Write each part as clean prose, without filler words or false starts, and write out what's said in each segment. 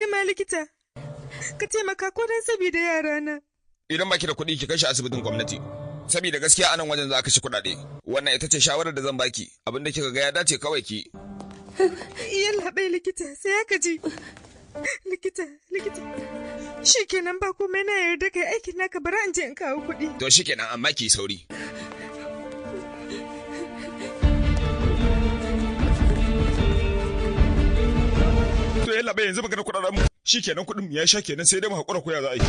nema likita. Ka taimaka ko dan saboda yarana. Idan baki da kuɗi ki kai shi asibitin gwamnati. Saboda gaskiya anan wajen za a kashe kuɗaɗe. Wannan ita ce shawarar da zan baki. Abinda kika ga ya dace kawai ki. Yalla bai likita sai aka ji. Likita. Shikenan ba komai na yarda kai aikin naka bara in je in kawo kuɗi. To shikenan amma ki sauri. To yalla bai yanzu magana kuɗaɗen mu. Shikenan kuɗin ya sha kenan sai dai mu hakura ko ya za a yi.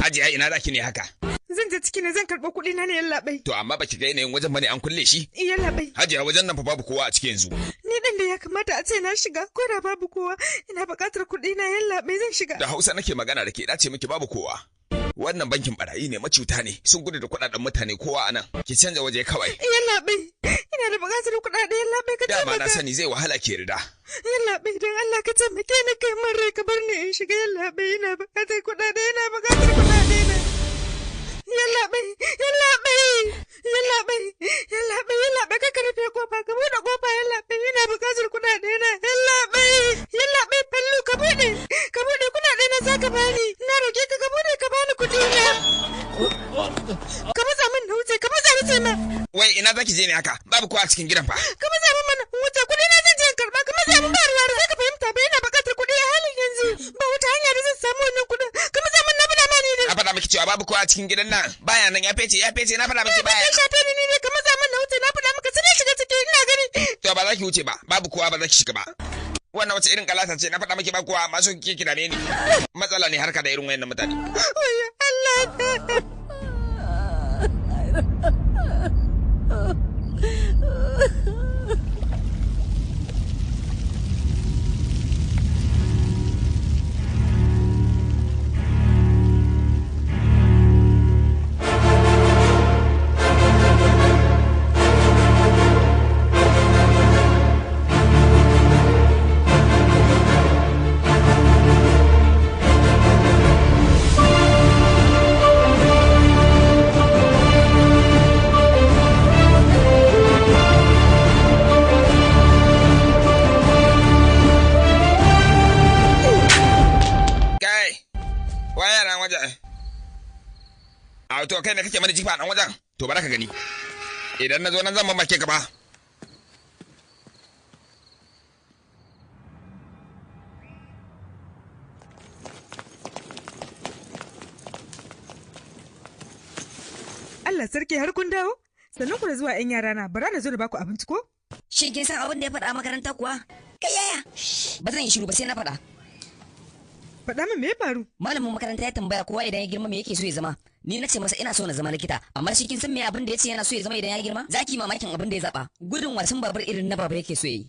Ajiya ina zaki ne haka? Zan je ciki ne zan karɓo kuɗi na ne yallaɓai. To amma baki ga yanayin wajen bane an kulle shi? Yallaɓai. Hajiya wajen nan fa babu kowa a ciki yanzu. Ni ɗin da ya kamata a ce na shiga ko da babu kowa ina buƙatar kuɗi na yallaɓai zan shiga. Da Hausa nake magana da ke dace miki babu kowa. Wannan bankin barayi ne macuta ne sun gudu da kuɗaɗen mutane kowa a nan. Ki canza waje kawai. Yallaɓai ina da buƙatar kuɗaɗe yallaɓai ka taimaka. Dama na sani zai wahala ki yarda. Yallaɓai don Allah ka taimake ni kai min rai ka bar ni in shiga yallaɓai ina buƙatar kuɗaɗe ina buƙatar kuɗaɗe na. Yallaɓai ka rufe kofa ka buɗe kofa yallaɓai ina buƙatar kuɗaɗe na yallaɓai fallu ka buɗe kuɗaɗe na za ka bani na roƙe ka buɗe ka bani kuɗi na ka matsa min na wuce ka matsa ma. Wai ina zaki je ne haka babu kowa a cikin gidan fa. Ka matsa min mana wuce kuɗi na zan je in karɓa ka matsa min ba ruwa sai ka fahimta ba ina buƙatar kuɗi a halin yanzu ba wata hanya da zan samu wannan kuɗin ka matsa min na faɗa ma ni ne. A faɗa miki cewa babu kowa a cikin gidan nan baya nan ya fece na faɗa miki baya. Ka shafe ni ne ka matsa min na wuce na faɗa maka sai shiga ciki ina gani. To ba za ki wuce ba babu kowa ba za ki shiga ba. Wannan wace irin kalata ce na faɗa miki ba kowa masu kike kira ne matsala ne harka da irin wayannan mutane. Oya Allah. To kai ne kake mana jifa nan wajen to baraka gani idan na zo nan zan mamake ka ba. Allah sarki har kun dawo sannan ku da zuwa yan yara na bara na zo da baku abinci ko? Shin kin san abin da ya faɗa makaranta kuwa? Kai yaya ba zan yi shiru ba sai na faɗa. Faɗa min me ya faru? Malamin makaranta ya tambaya kowa idan ya girma me yake so ya zama. Ni na ce masa ina so na zama likita, amma shi kin san me abin da ya ce yana so ya zama idan ya girma? Zaki mamakin abin da ya zaba. Gudun wasan babur irin na babur yake so ya yi.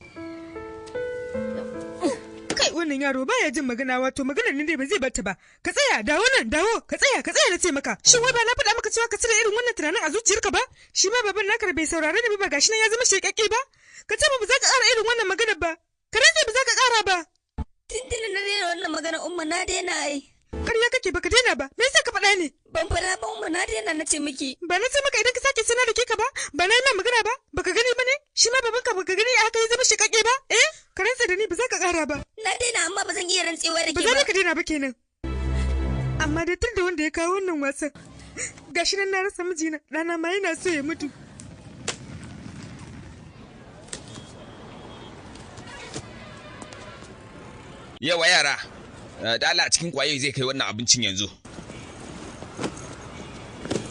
Kai wannan yaro baya jin magana wato maganar ne ba zai barta ba. Ka tsaya dawo nan dawo ka tsaya na ce maka. Shin wai ba na faɗa maka cewa ka cire irin wannan tunanin a zuciyarka ba? Shi ma baban naka bai saurare ni ba gashi nan ya zama shekakke ba? Ka ce ba za ka ƙara irin wannan maganar ba. Ka rantse ba za ka ƙara ba. Tindina na daina wannan magana umma na daina ai. Ƙarya kake baka daina ba. Me yasa ka faɗa ne? Ban faɗa ba umma na daina na ce miki. Ba na ce maka idan ka sake sana da ka ba? Ba na yi ma magana ba? Baka gani ba ne? Shi ma babanka baka gani aka yi zama shekakke ba? Ka rantsa da ni ba za ka ƙara ba. Na daina amma ba zan iya rantsewa da ke ba. Ba za ka daina ba kenan. Amma dai tun da wanda ya kawo wannan wasan. Gashi nan na rasa mijina ɗana ma yana so ya mutu. Yawa yara, da Allah a cikin kwaye zai kai wannan abincin yanzu.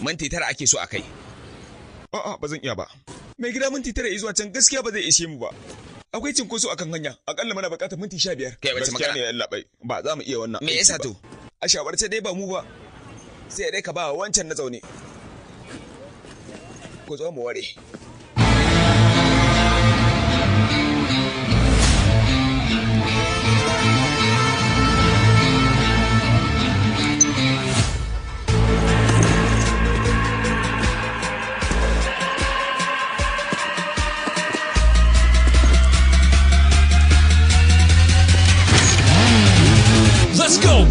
Minti 9 ake so a kai. A'a ba zan iya ba. Mai gida minti 9 zuwa can gaskiya ba zai ishe mu ba. Akwai cinkoso akan hanya, akalla muna buƙatar minti 15. Kai wace magana? Gaskiya ne yalla bai. Ba za mu iya wannan. Me yasa to? A shawarce dai ba mu ba. Sai dai ka ba wancan na zaune. Ku zo mu ware. Let's go!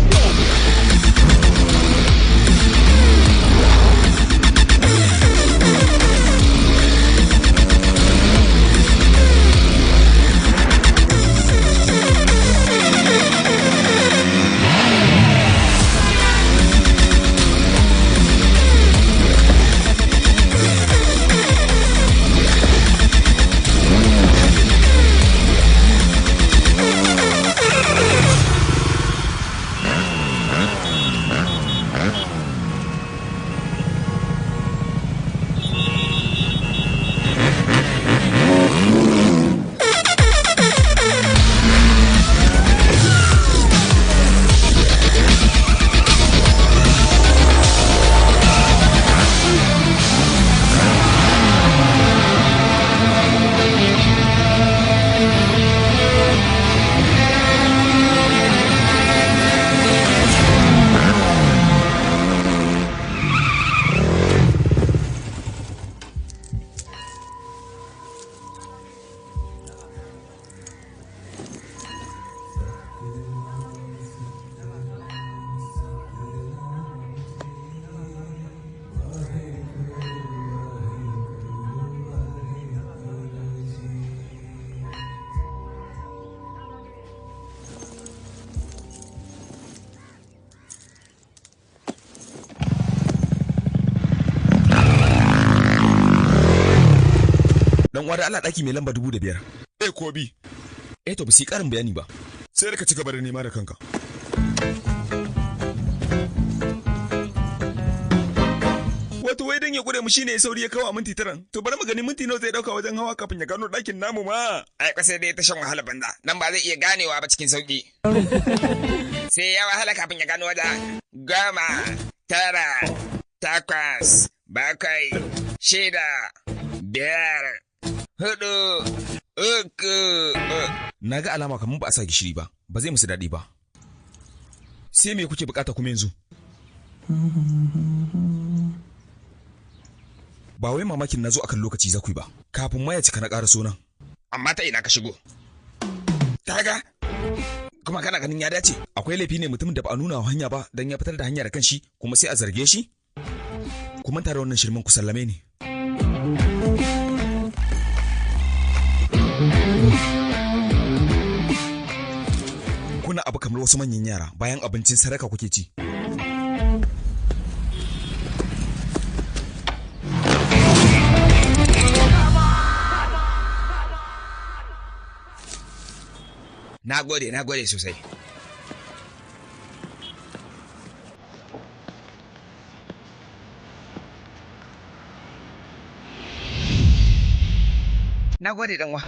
Dan uwa da Allah daki mai lamba 5,000. Ko bi. To ba su yi karin bayani ba. Sai da ka ci gaba da nema da kanka. Wato wai dan ya kure mu shine ya sauri ya kawo a minti 9. To bari mu gani minti nawa zai dauka wajen hawa kafin ya gano dakin namu ma. Ai sai dai ta shan wahala banza. Nan ba zai iya ganewa ba cikin sauki. Sai ya wahala kafin ya gano wajen 10, 9, 8, 7, 6, 5, 4, 3. Naga alama kamar ba a sa gishiri ba. Ba zai musu daɗi ba. Sai me kuke bukata kuma yanzu? Ba wai mamakin nazo akan lokaci za ku yi ba. Kafin ma ya cika na ƙara nan. Amma ta ina ka shigo? Kaga? Kuma kana ganin ya dace? Akwai laifi ne mutumin da ba a nuna wa hanya ba dan ya fitar da hanya da kanshi kuma sai a zarge shi? Kuma tare wannan shirman ku sallame ne. Kuna abu kamar wasu manyan yara bayan abincin sadaka kuke ci. Na gode sosai. Na gode dan wa.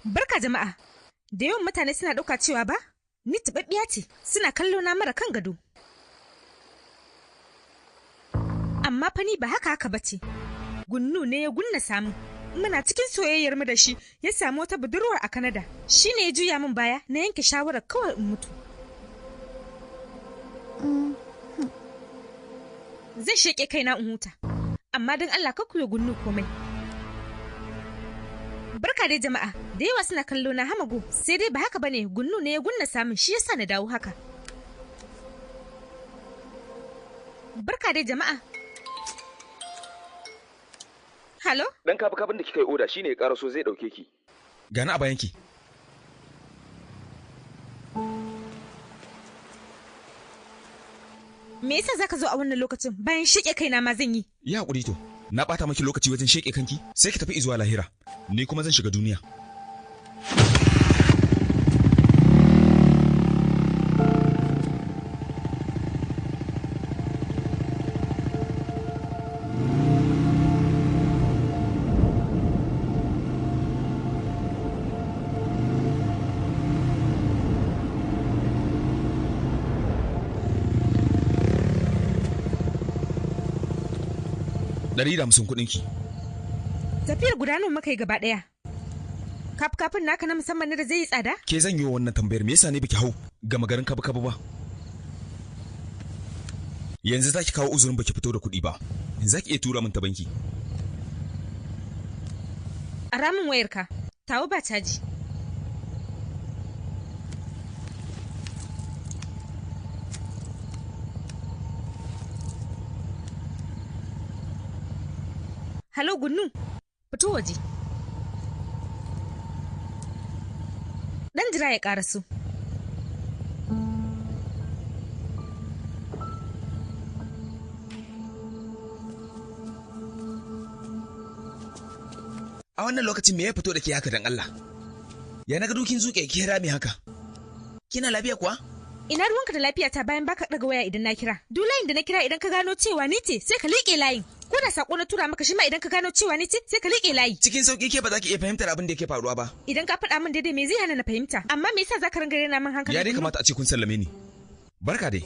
Barka jama'a, da yawan mutane suna ɗauka cewa ba, ni taɓaɓɓiya ce, suna kallo na mara kan gado. Amma fa ni ba haka ba ce, Gunnu ne ya gunna samu. Muna cikin soyayyar mu da shi ya samu wata budurwar a Kanada. Shi ne ya juya min baya na yanke shawarar kawai in mutu. Zai sheƙe kaina in huta, amma don Allah ka kuya Gunnu komai. Barka dai jama'a, da yawa suna kallo na hamago, sai dai ba haka bane, Gunnu ne ya gunna samun shi yasa na dawo haka. Barka dai jama'a. Halo? Dan kafin da kika yi oda shine ya karaso zai dauke ki. Gani a bayanki. Me yasa zaka zo a wannan lokacin bayan sheke kaina ma zan yi? Ya hakuri to. Na bata maki lokaci wajen sheke kanki, sai ki tafi zuwa lahira. Ni kuma zan shiga duniya. $150 kuɗinki. Tafiyar gudanar maka yi gaba ɗaya. Kafin naka na musamman ne da zai yi tsada? Ke zan yi wa wannan tambayar me yasa ne biki hau gama garin kabu ba? Yanzu zaki kawo uzurin baki fito da kuɗi ba. Zaki iya tura min ta banki. A ramin wayarka, tawo ba caji. Halo Gunnu, fito waje. Dan jira ya ƙaraso. A wannan lokacin me ya fito da ke haka dan Allah? Ya naga dukin zuke ki rami haka. Kina lafiya kuwa? Ina ruwanka da lafiya ta bayan baka daga waya idan na kira. Duk layin da na kira idan ka gano cewa ni ce sai ka liƙe layin. Ko da sako na tura maka shi ma idan ka gano cewa ni ce sai ka liƙe layi. Cikin sauki ke ba za ki iya fahimtar abin da yake faruwa ba. Idan ka faɗa min daidai me zai hana na fahimta? Amma me yasa zaka ringa rena min hankali? Ya dai kamata a ce kun sallame ni. Barka dai.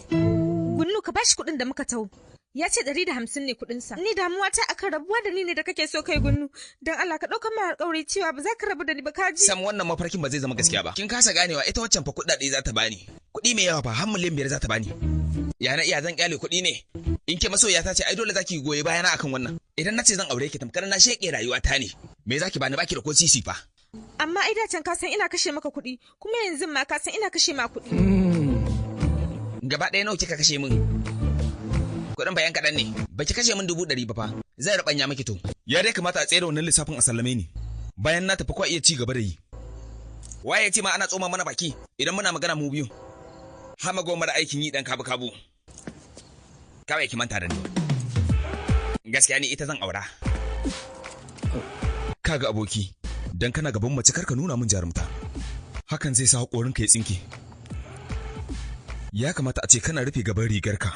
Gunnu ka bashi kuɗin da muka taho. Ya ce 150 ne kuɗinsa. Ni damuwa ta akan rabuwa da ni ne da kake so kai Gunnu. Dan Allah ka ɗauka mai alƙawari cewa ba za ka rabu da ni ba ka ji. Sam wannan mafarkin ba zai zama gaskiya ba. Kin kasa ganewa ita waccan fa kuɗaɗe za ta bani. Kuɗi mai yawa fa har miliyan 5 za ta bani. Ya na iya zan kyale kuɗi ne. In ke masoya ta ce ai dole zaki goye bayana akan wannan. Idan na ce zan aure ki tamkar na sheke rayuwa ta ne. Me zaki bani baki da ko sisi fa? Amma ai da can ka san ina kashe maka kuɗi, kuma yanzu ma ka san ina kashe ma kuɗi. Gaba ɗaya nawa kika kashe min? Kuɗin bayan kaɗan ne. Baki kashe min 100 ba fa. Zai rubanya miki to. Ya dai kamata a tsere wannan lissafin a sallame ni. Bayan na tafi kwa iya ci gaba da yi. Waye ce ma ana tsoma mana baki idan muna magana mu biyu. Hama goma da aikin yi dan kabu. Kawai ki manta da ni. Gaskiya ni ita zan aura. Kaga aboki, dan kana gaban mace karka nuna min jarumta. Hakan zai sa haƙorinka ya tsinke. Ya kamata a ce kana rufe gaban rigarka.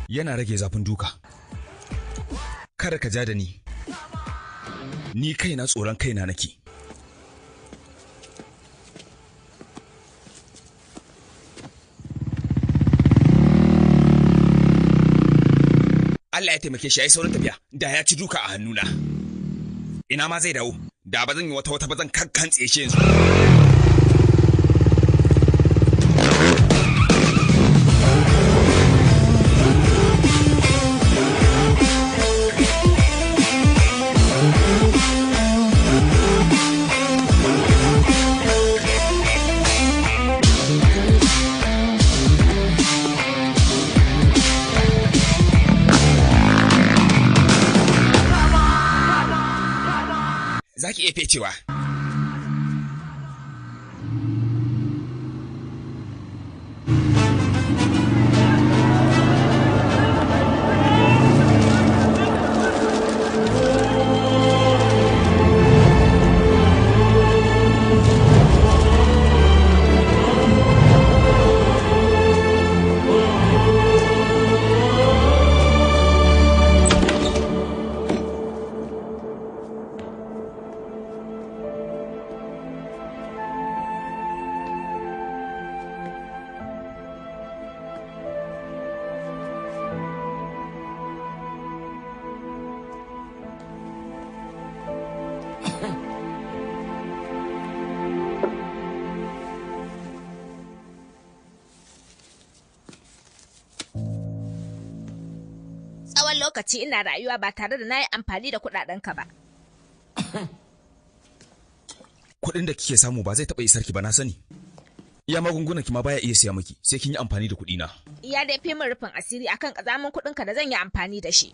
Yana rage zafin duka. Kada ka ja da ni. Ni kaina tsoron kaina nake. Allah ya taimake shi ya yi saurin tafiya, da ya ci duka a hannuna. Ina ma zai dawo, da ba zan yi wata ba zan kankantse shi yanzu. Za ki iya fecewa. Tsawon lokaci ina rayuwa ba tare da na yi amfani da kuɗaɗenka ba. Kuɗin da kike samu ba zai taɓa isar ki ba na sani. Iya magungunan ki ma baya iya siya miki sai kin yi amfani da kuɗi na. Ya dai fi min rufin asiri akan ƙazamin kuɗinka da zan yi amfani da shi.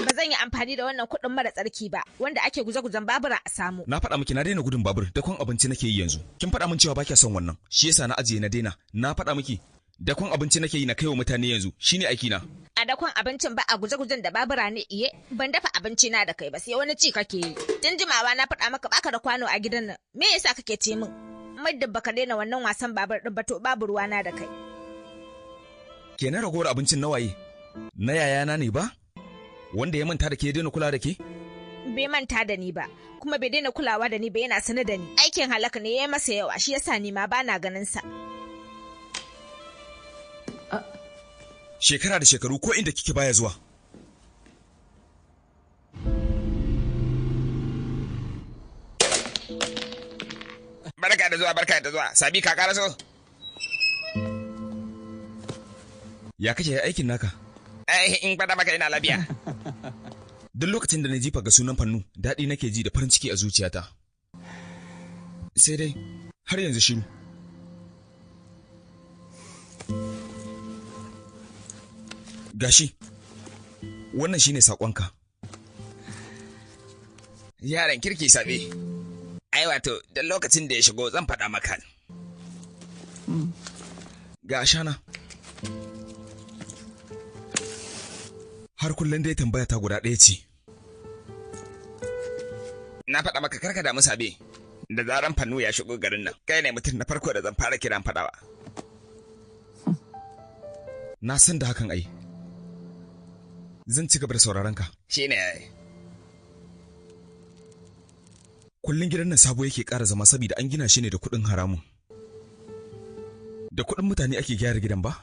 Ba zan yi amfani da wannan kuɗin mara tsarki ba, wanda ake guje-gujen babura a samu. Na faɗa miki na daina gudun babur, dakon abinci nake yi yanzu. Kin faɗa min cewa ba kya son wannan. Shi yasa na ajiye na daina. Na faɗa miki dakon abinci nake yi na kaiwa mutane yanzu. Shine aiki na. A dakon abincin ba a guje-gujen da babura ne iye, ban dafa abinci na da kai ba sai wani ci kake yi. Tun jimawa na faɗa maka baka da kwano a gidan nan. Me yasa kake ce min? Muddin baka daina wannan wasan babur ɗin ba to babu ruwana da kai. Kenan ragowar abincin nawaye? Na yayana ne ba? Wanda ya manta da ke daina kula da ke? Bai manta da ni ba, kuma bai daina kulawa da ni ba yana sanar da ni. Aikin halaka ne ya yi masa yawa, shi yasa ni ma bana ganin sa. Shekara da shekaru ko inda kike baya zuwa. Barka da zuwa, Sabi ka karaso. Ya kake aikin naka? In fada maka ina lafiya. Duk lokacin da na jifa ga sunan Fannu, daɗi nake ji da farin ciki a zuciyata. Sai dai, har yanzu shiru. Gashi, wannan shine saƙonka. Yaran kirki Sabi. Ai wato, duk lokacin da ya shigo zan faɗa maka. Ga ashana. Har kullum dai tambaya ta guda ɗaya ce. Na faɗa maka karka damu Sabi. Da zaran Fannu ya shigo garin nan, kai ne mutum na farko da zan fara kiran faɗawa. Na san da hakan ai. Zan ci gaba da sauraron ka. Shi ne ai. Kullum gidan nan sabo yake ƙara zama saboda an gina shi ne da kuɗin haramun. Da kuɗin mutane ake gyara gidan ba?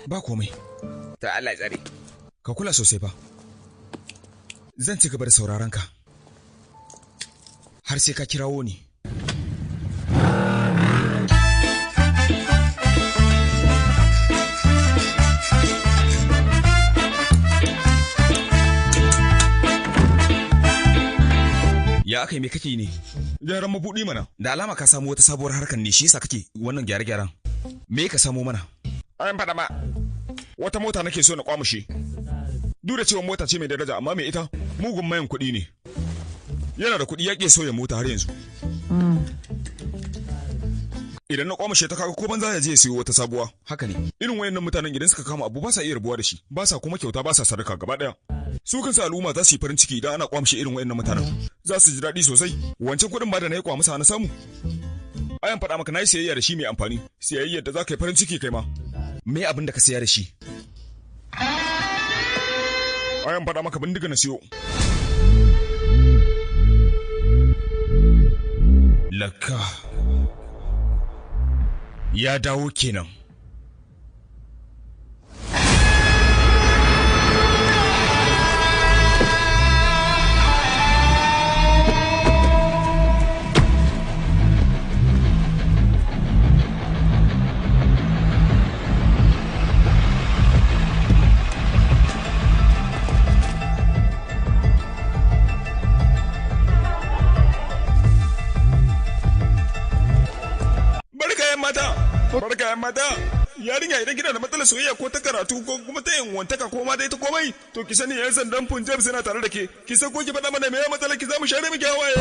Ba komai. To Allah ya tsare. Ka kula sosai ba. Zan ci gaba da sauraron ka. Har har sai ka kirawo ni. Ya aka yi me kake ne? Gyaran mabuɗi mana. Da alama ka samu wata sabuwar harkar ne shi yasa kake wannan gyare-gyaren. Me ka samu mana? An faɗa ma. Wata mota nake so na kwamushe. Duk da cewa mota ce mai daraja amma mai ita mugun mayan kuɗi ne. Yana da kuɗi ya ƙi sauya mota har yanzu. Idan na kwamushe ta kaga ko banza ya je ya siyo wata sabuwa. Haka ne. Irin wayannan mutanen idan suka kama abu ba sa iya rabuwa da shi. Ba sa kuma kyauta ba sa sadaka gaba ɗaya. Su kansu al'umma za su yi farin ciki idan ana kwamushe irin wayannan mutanen. Za su ji daɗi sosai. Wancan kuɗin ba da na yi kwamusa na samu. Ayan faɗa maka na yi siyayya da shi mai amfani. Siyayyar da za ka yi farin ciki kai ma. Me abin da ka siya da shi? Ayan faɗa maka bindiga na siyo. Laka. Ya dawo kenan. Barka yan mata, yarinya idan kina da matsalar soyayya ko ta karatu ko kuma ta yin wantaka ko ma dai ta komai to ki sani yan sandan Punjab suna tare da ke. Ki san ko ki faɗa mana me ya matsalar ki za mu share miki hawaye.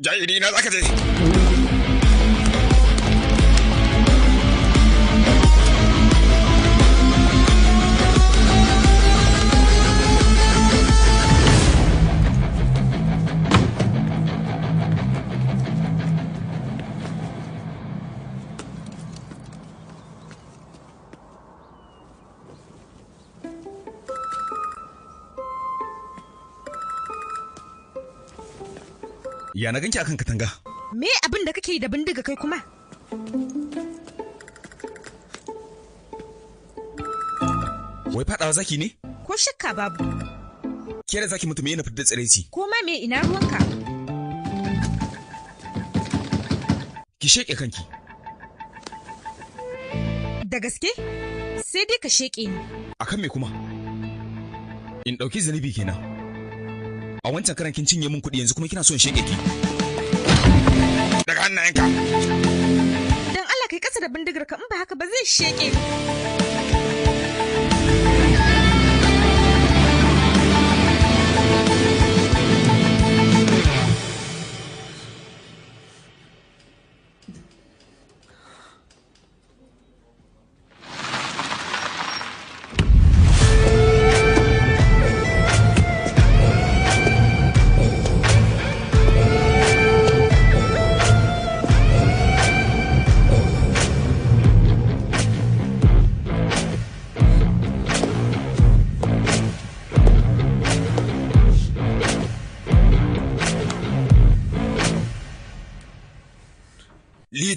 Jahiri na zaka je. Ya na ganki akan katanga. Me abin da kake yi da bindiga kai kuma? Wai fadawa zaki ne? Ko shakka babu. Ke da zaki mutu me yana fitar da tsiraici? Ko ma me ina ruwanka? Ki sheke kanki. Da gaske? Sai dai ka sheke ni. Akan me kuma? In dauki zanubi kenan. A wancan karan kin cinye min kuɗi yanzu kuma kina so in shege ki. Daga hannayenka. Dan Allah kai kasa da bindigar ka in ba haka ba zai sheke ni.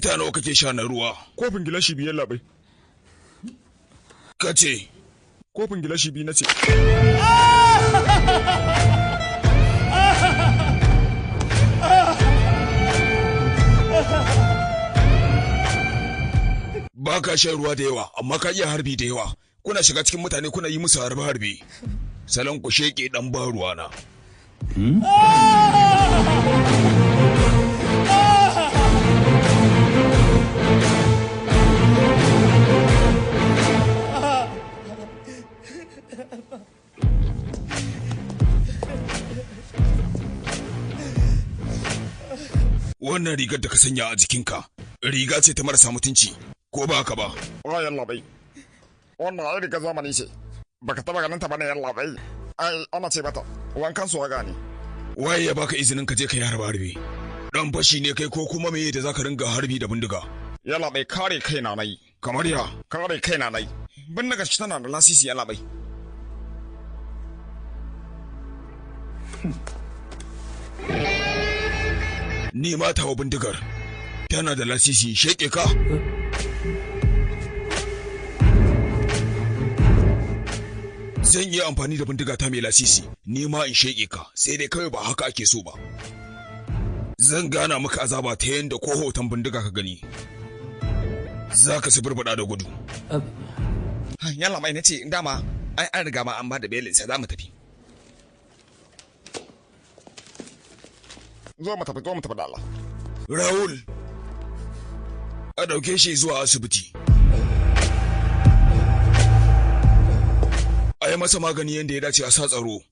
Lita nawa kake sha na ruwa? Kofin gilashi biyar labai. Kace kofin gilashi biyu na ce. ba ka shan ruwa da yawa amma ka iya harbi da yawa. Kuna shiga cikin mutane kuna yi musu harbe-harbe. Salon ku sheke dan ba ruwa na. Wannan rigar da ka sanya a jikinka, riga ce ta marasa mutunci, ko ba haka ba? Wa yalla bai. Wannan ai riga zamani ce. Baka taba ganin ta bane yalla bai. Ai ana ce mata wankan su waga ne. Waye ya baka izinin ka je ka yi harbe? Dan fashi ne kai ko kuma meye da zaka ringa harbi da bindiga? Yalla bai kare kaina nayi. Kamar ya? Kare kaina nayi. Bindiga shi tana da lasisi yalla bai. Ni ma tawa bindigar tana da lasisi, sheke ka. Zan yi amfani da bindiga ta mai lasisi, ni ma in sheke ka, sai dai kawai ba haka ake so ba. Zan gana maka azaba ta yanda ko hoton bindiga ka gani, za ka suburbada da gudu. Yalla mai nace dama ai an riga ma an ba da belin sa za mu tafi. Zo mu tafi da Allah. Raul, a ɗauke shi zuwa asibiti. A yi masa magani yadda ya dace a sa tsaro,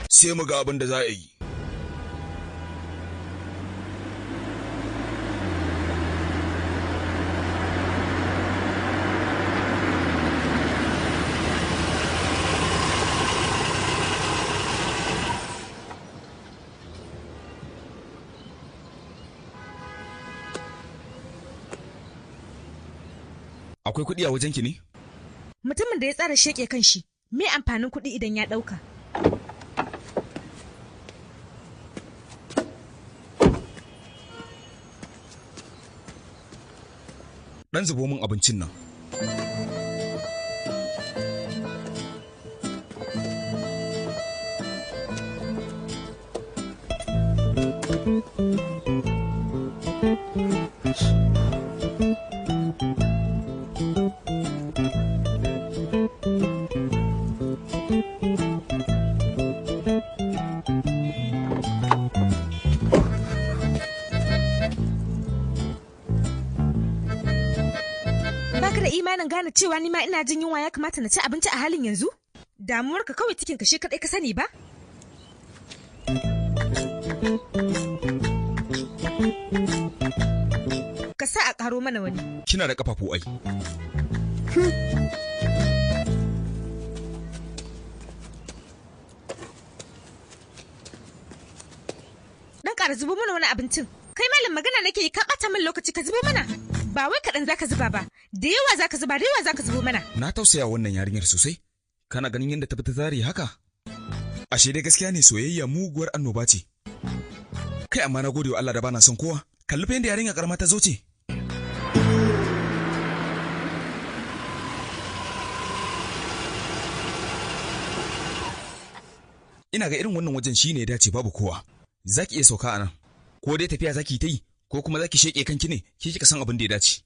sai mu ga abin da za a yi. Akwai kuɗi a wajenki ne? Mutumin da ya tsara sheke kan shi, me amfanin kuɗi idan ya ɗauka? Ɗan zubo min abincin nan. Gane cewa ni ma ina jin yunwa ya kamata na ci abinci a halin yanzu? Damuwarka kawai cikin kashe kadai ka sani ba? Ka sa a karo mana wani. Kina da kafafu ai. Dan ƙara zubo mana wani abincin. Kai malam magana nake yi ka ɓata min lokaci ka zubo mana. Ba wai kaɗan zaka zuba ba, da yawa zaka zuba, da yawa zaka zubo mana. Na tausaya wannan yarinyar sosai. Kana ganin yadda ta fita zari haka? Ashe dai gaskiya ne soyayya muguwar annoba ce. Kai amma na gode wa Allah da bana son kowa. Kalli fa yadda yarinya karama ta zo ce. Ina ga irin wannan wajen shine ya dace babu kowa. Zaki iya sauka anan. Ko dai tafiya zaki ta yi, ko kuma zaki sheke kanki ne, ki kika san abin da ya dace.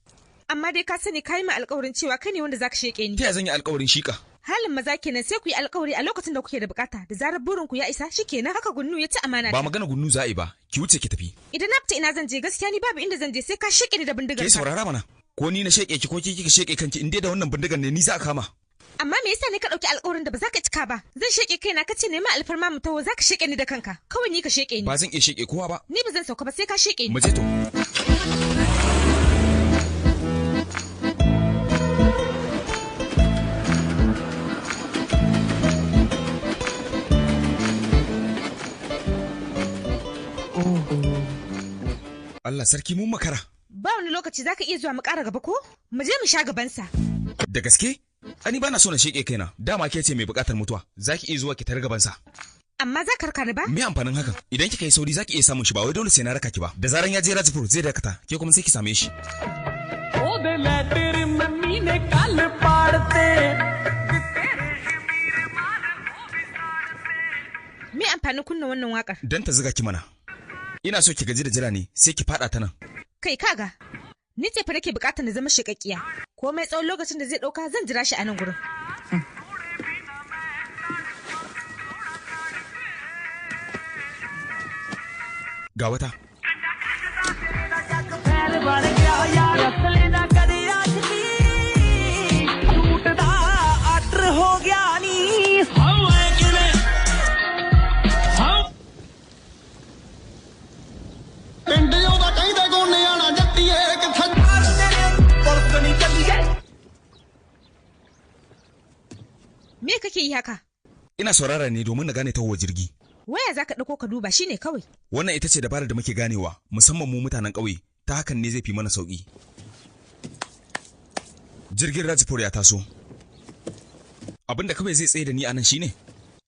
Amma dai ka sani kai ma alƙawarin cewa kai ne wanda zaka sheke ni. Ta zan yi alƙawarin shika? Halin maza kenan sai ku yi alƙawari a lokacin da kuke da bukata, da zarar burin ku ya isa shikenan haka gunnu ya ci amana. Ba magana gunnu za a yi ba, ki wuce ki tafi. Idan na fita ina zan je gaskiya ni babu inda zan je sai ka sheke ni da bindigar ka. Ke saurara mana. Ko ni na sheke ki ko ki kika sheke kanki in dai da wannan bindigar ne ni za a kama. Amma me yasa ne ka dauki alƙawarin da ba za ka cika ba? Zan sheke kaina ka ce nema alfarma mu taho za ka sheke ni da kanka. Kawai ni ka sheke ni. Ba zan iya sheke kowa ba. Ni ba zan sauka ba sai ka sheke ni. Mu je to. Allah sarki mun makara. Ba wani lokaci zaka iya zuwa mu ƙara gaba ko? Mu je mu sha gabansa. Da gaske? Ani bana so na sheke kaina. Dama ke ce mai buƙatar mutuwa. Zaki iya zuwa ki tar gabansa. Amma za ka raka ni ba? Me amfanin hakan? Idan kika yi sauri za ki iya samun shi ba wai dole sai na raka ki ba. Da zaran ya je Rajpur zai dakata, ke kuma sai ki same shi. Ode letter mummy ne kal paadte. Me amfanin kunna wannan wakar? Dan ta zuga ki mana. Ina so ki gaji da jira ne sai ki fada ta nan. Kai kaga. Ni ce fa nake bukatar na zama shekakkiya. Komai tsawon lokacin da zai dauka zan jira shi a nan gurin. Ga wata. Me kake yi haka? Ina saurara ne domin na gane tahowa jirgi. Waya za ka ɗauko ka duba shi ne kawai. Wannan ita ce dabarar da muke ganewa, musamman mu mutanen ƙauye, ta hakan ne zai fi mana sauƙi. Jirgin Rajpur ya taso. Abin da kawai zai tsaye da ni a nan shine,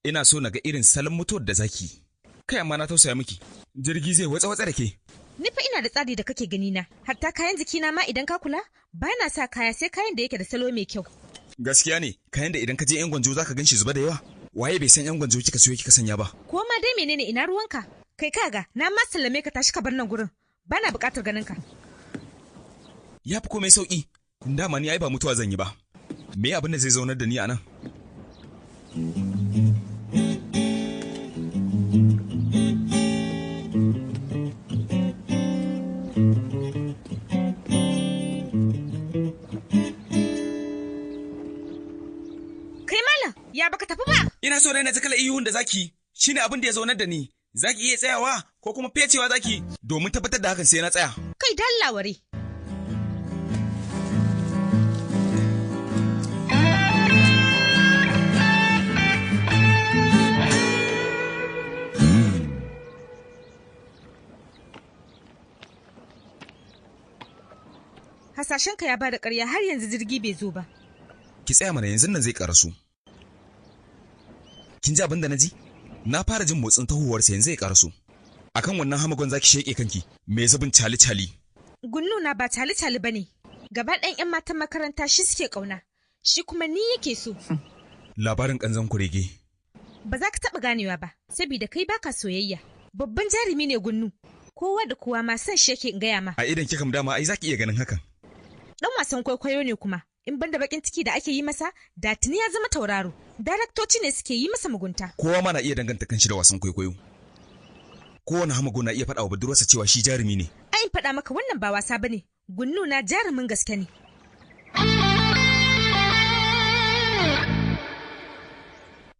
ina so na ga irin salon mutuwar da zaki. Kai amma na tausaya miki, jirgi zai watsa-watsa da ke. Ni fa ina da tsari da kake gani na, hatta kayan jikina ma idan ka kula, ba na sa kaya sai kayan da yake da salo mai kyau. Gaskiya ne, kayan da idan ka je 'yan gwanjo za ka gan shi zuba da yawa. Waye bai san 'yan gwanjo kika siyo kika sanya ba? Ko ma dai menene ina ruwanka? Kai kaga, na ma sallame ka tashi ka bar nan gurin. Bana buƙatar ganin ka. Ya fi komai sauƙi. Dama ni ai ba mutuwa zan yi ba. Me abin da zai zaunar da ni a nan? Ya baka tafi ba? Ina so na ji kala ihun da zaki. Shine abin da ya zaunar da ni. Zaki iya tsayawa ko kuma fecewa zaki domin tabbatar da hakan sai na tsaya. Kai dallaware. Hasashenka ya bada ƙarya har yanzu jirgi bai zo ba. Ki tsaya mana yanzu nan zai karasu. Kin ji abin da na ji? Na fara jin motsin tahowarsa yanzu ya karaso. Akan wannan hamagon zaki sheke kanki, me zubin cali-cali. Gunnu na ba cali-cali bane. Gaba ɗayan 'yan matan makaranta shi suke ƙauna. Shi kuma ni yake so. Labarin ƙanzan kurege. Ba za ka taɓa ganewa ba, saboda kai baka soyayya. Babban jarumi ne Gunnu. Kowa da kowa ma san shi yake in gaya ma. A idan kika dama ai zaki iya ganin hakan. Dan wasan kwaikwayo ne kuma. In banda bakin ciki da ake yi masa, da tuni ya zama tauraro. Daraktoci ne suke yi masa mugunta. Kowa ma na iya danganta kanshi da wasan kwaikwayo. Kowane hamago na iya faɗa wa budurwarsa cewa shi jarumi ne. Ai in faɗa maka wannan ba wasa bane. Gunnu na jarumin gaske ne.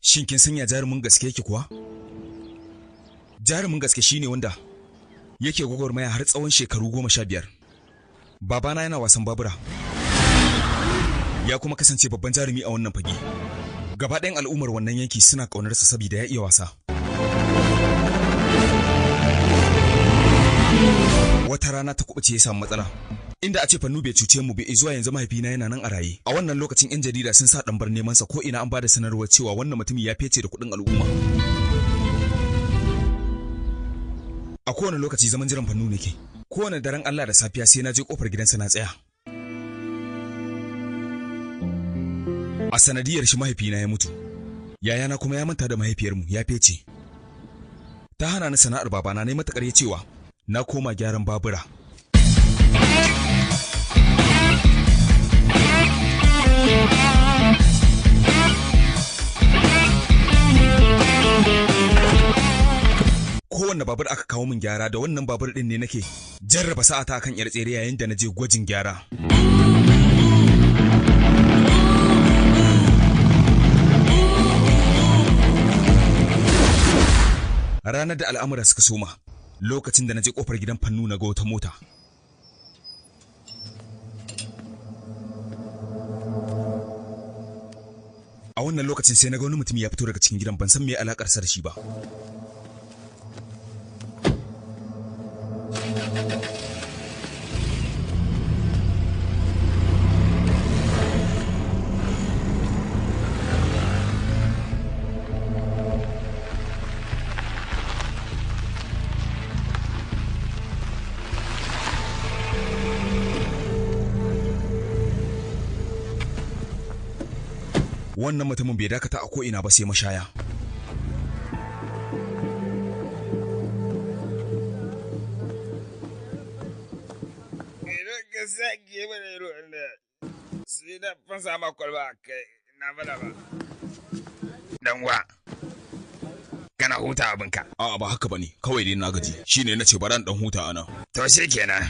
Shin kin sanya jarumin gaske yake kuwa? Jarumin gaske shine wanda yake gwagwarmaya har tsawon shekaru 15. Babana yana wasan babura. Ya kuma kasance babban jarumi a wannan fage. Gaba ɗayan al'ummar wannan yanki suna ƙaunarsa saboda ya iya wasa. Wata rana ta kuɓuce ya samu matsala. Inda a ce Fannu bai cuce mu bai zuwa yanzu mahaifina yana nan a raye. A wannan lokacin 'yan jarida sun sa ɗambar neman sa ko ina an bada sanarwar cewa wannan mutumin ya fece da kuɗin al'umma. A kowane lokaci zaman jiran Fannu nake. Kowane daren Allah da safiya sai na je kofar gidansa na tsaya. A sanadiyar shi mahaifina ya mutu. Yayana kuma ya manta da mahaifiyarmu ya fece. Ta hana ni sana'ar babana na yi mata ƙarya cewa na koma gyaran babura. Kowanne babur aka kawo min gyara da wannan babur ɗin ne nake jarraba sa'ata akan 'yar tsere yayin da na je gwajin gyara. Ranar da al'amura suka soma, lokacin da na je kofar gidan Fannu na ga wata mota. A wannan lokacin sai na ga wani mutum ya fito daga cikin gidan, ban san me alakar sa da shi ba. Wannan mutumin bai dakata a ko ina ba sai mashaya. Ka sake mana ruwan da sai na fasa ma kwalba kai na fada ba. Dan wa kana huta abinka. A'a ba haka bane, kawai dai na gaji. Shine nace baran dan huta ana. To shi kenan.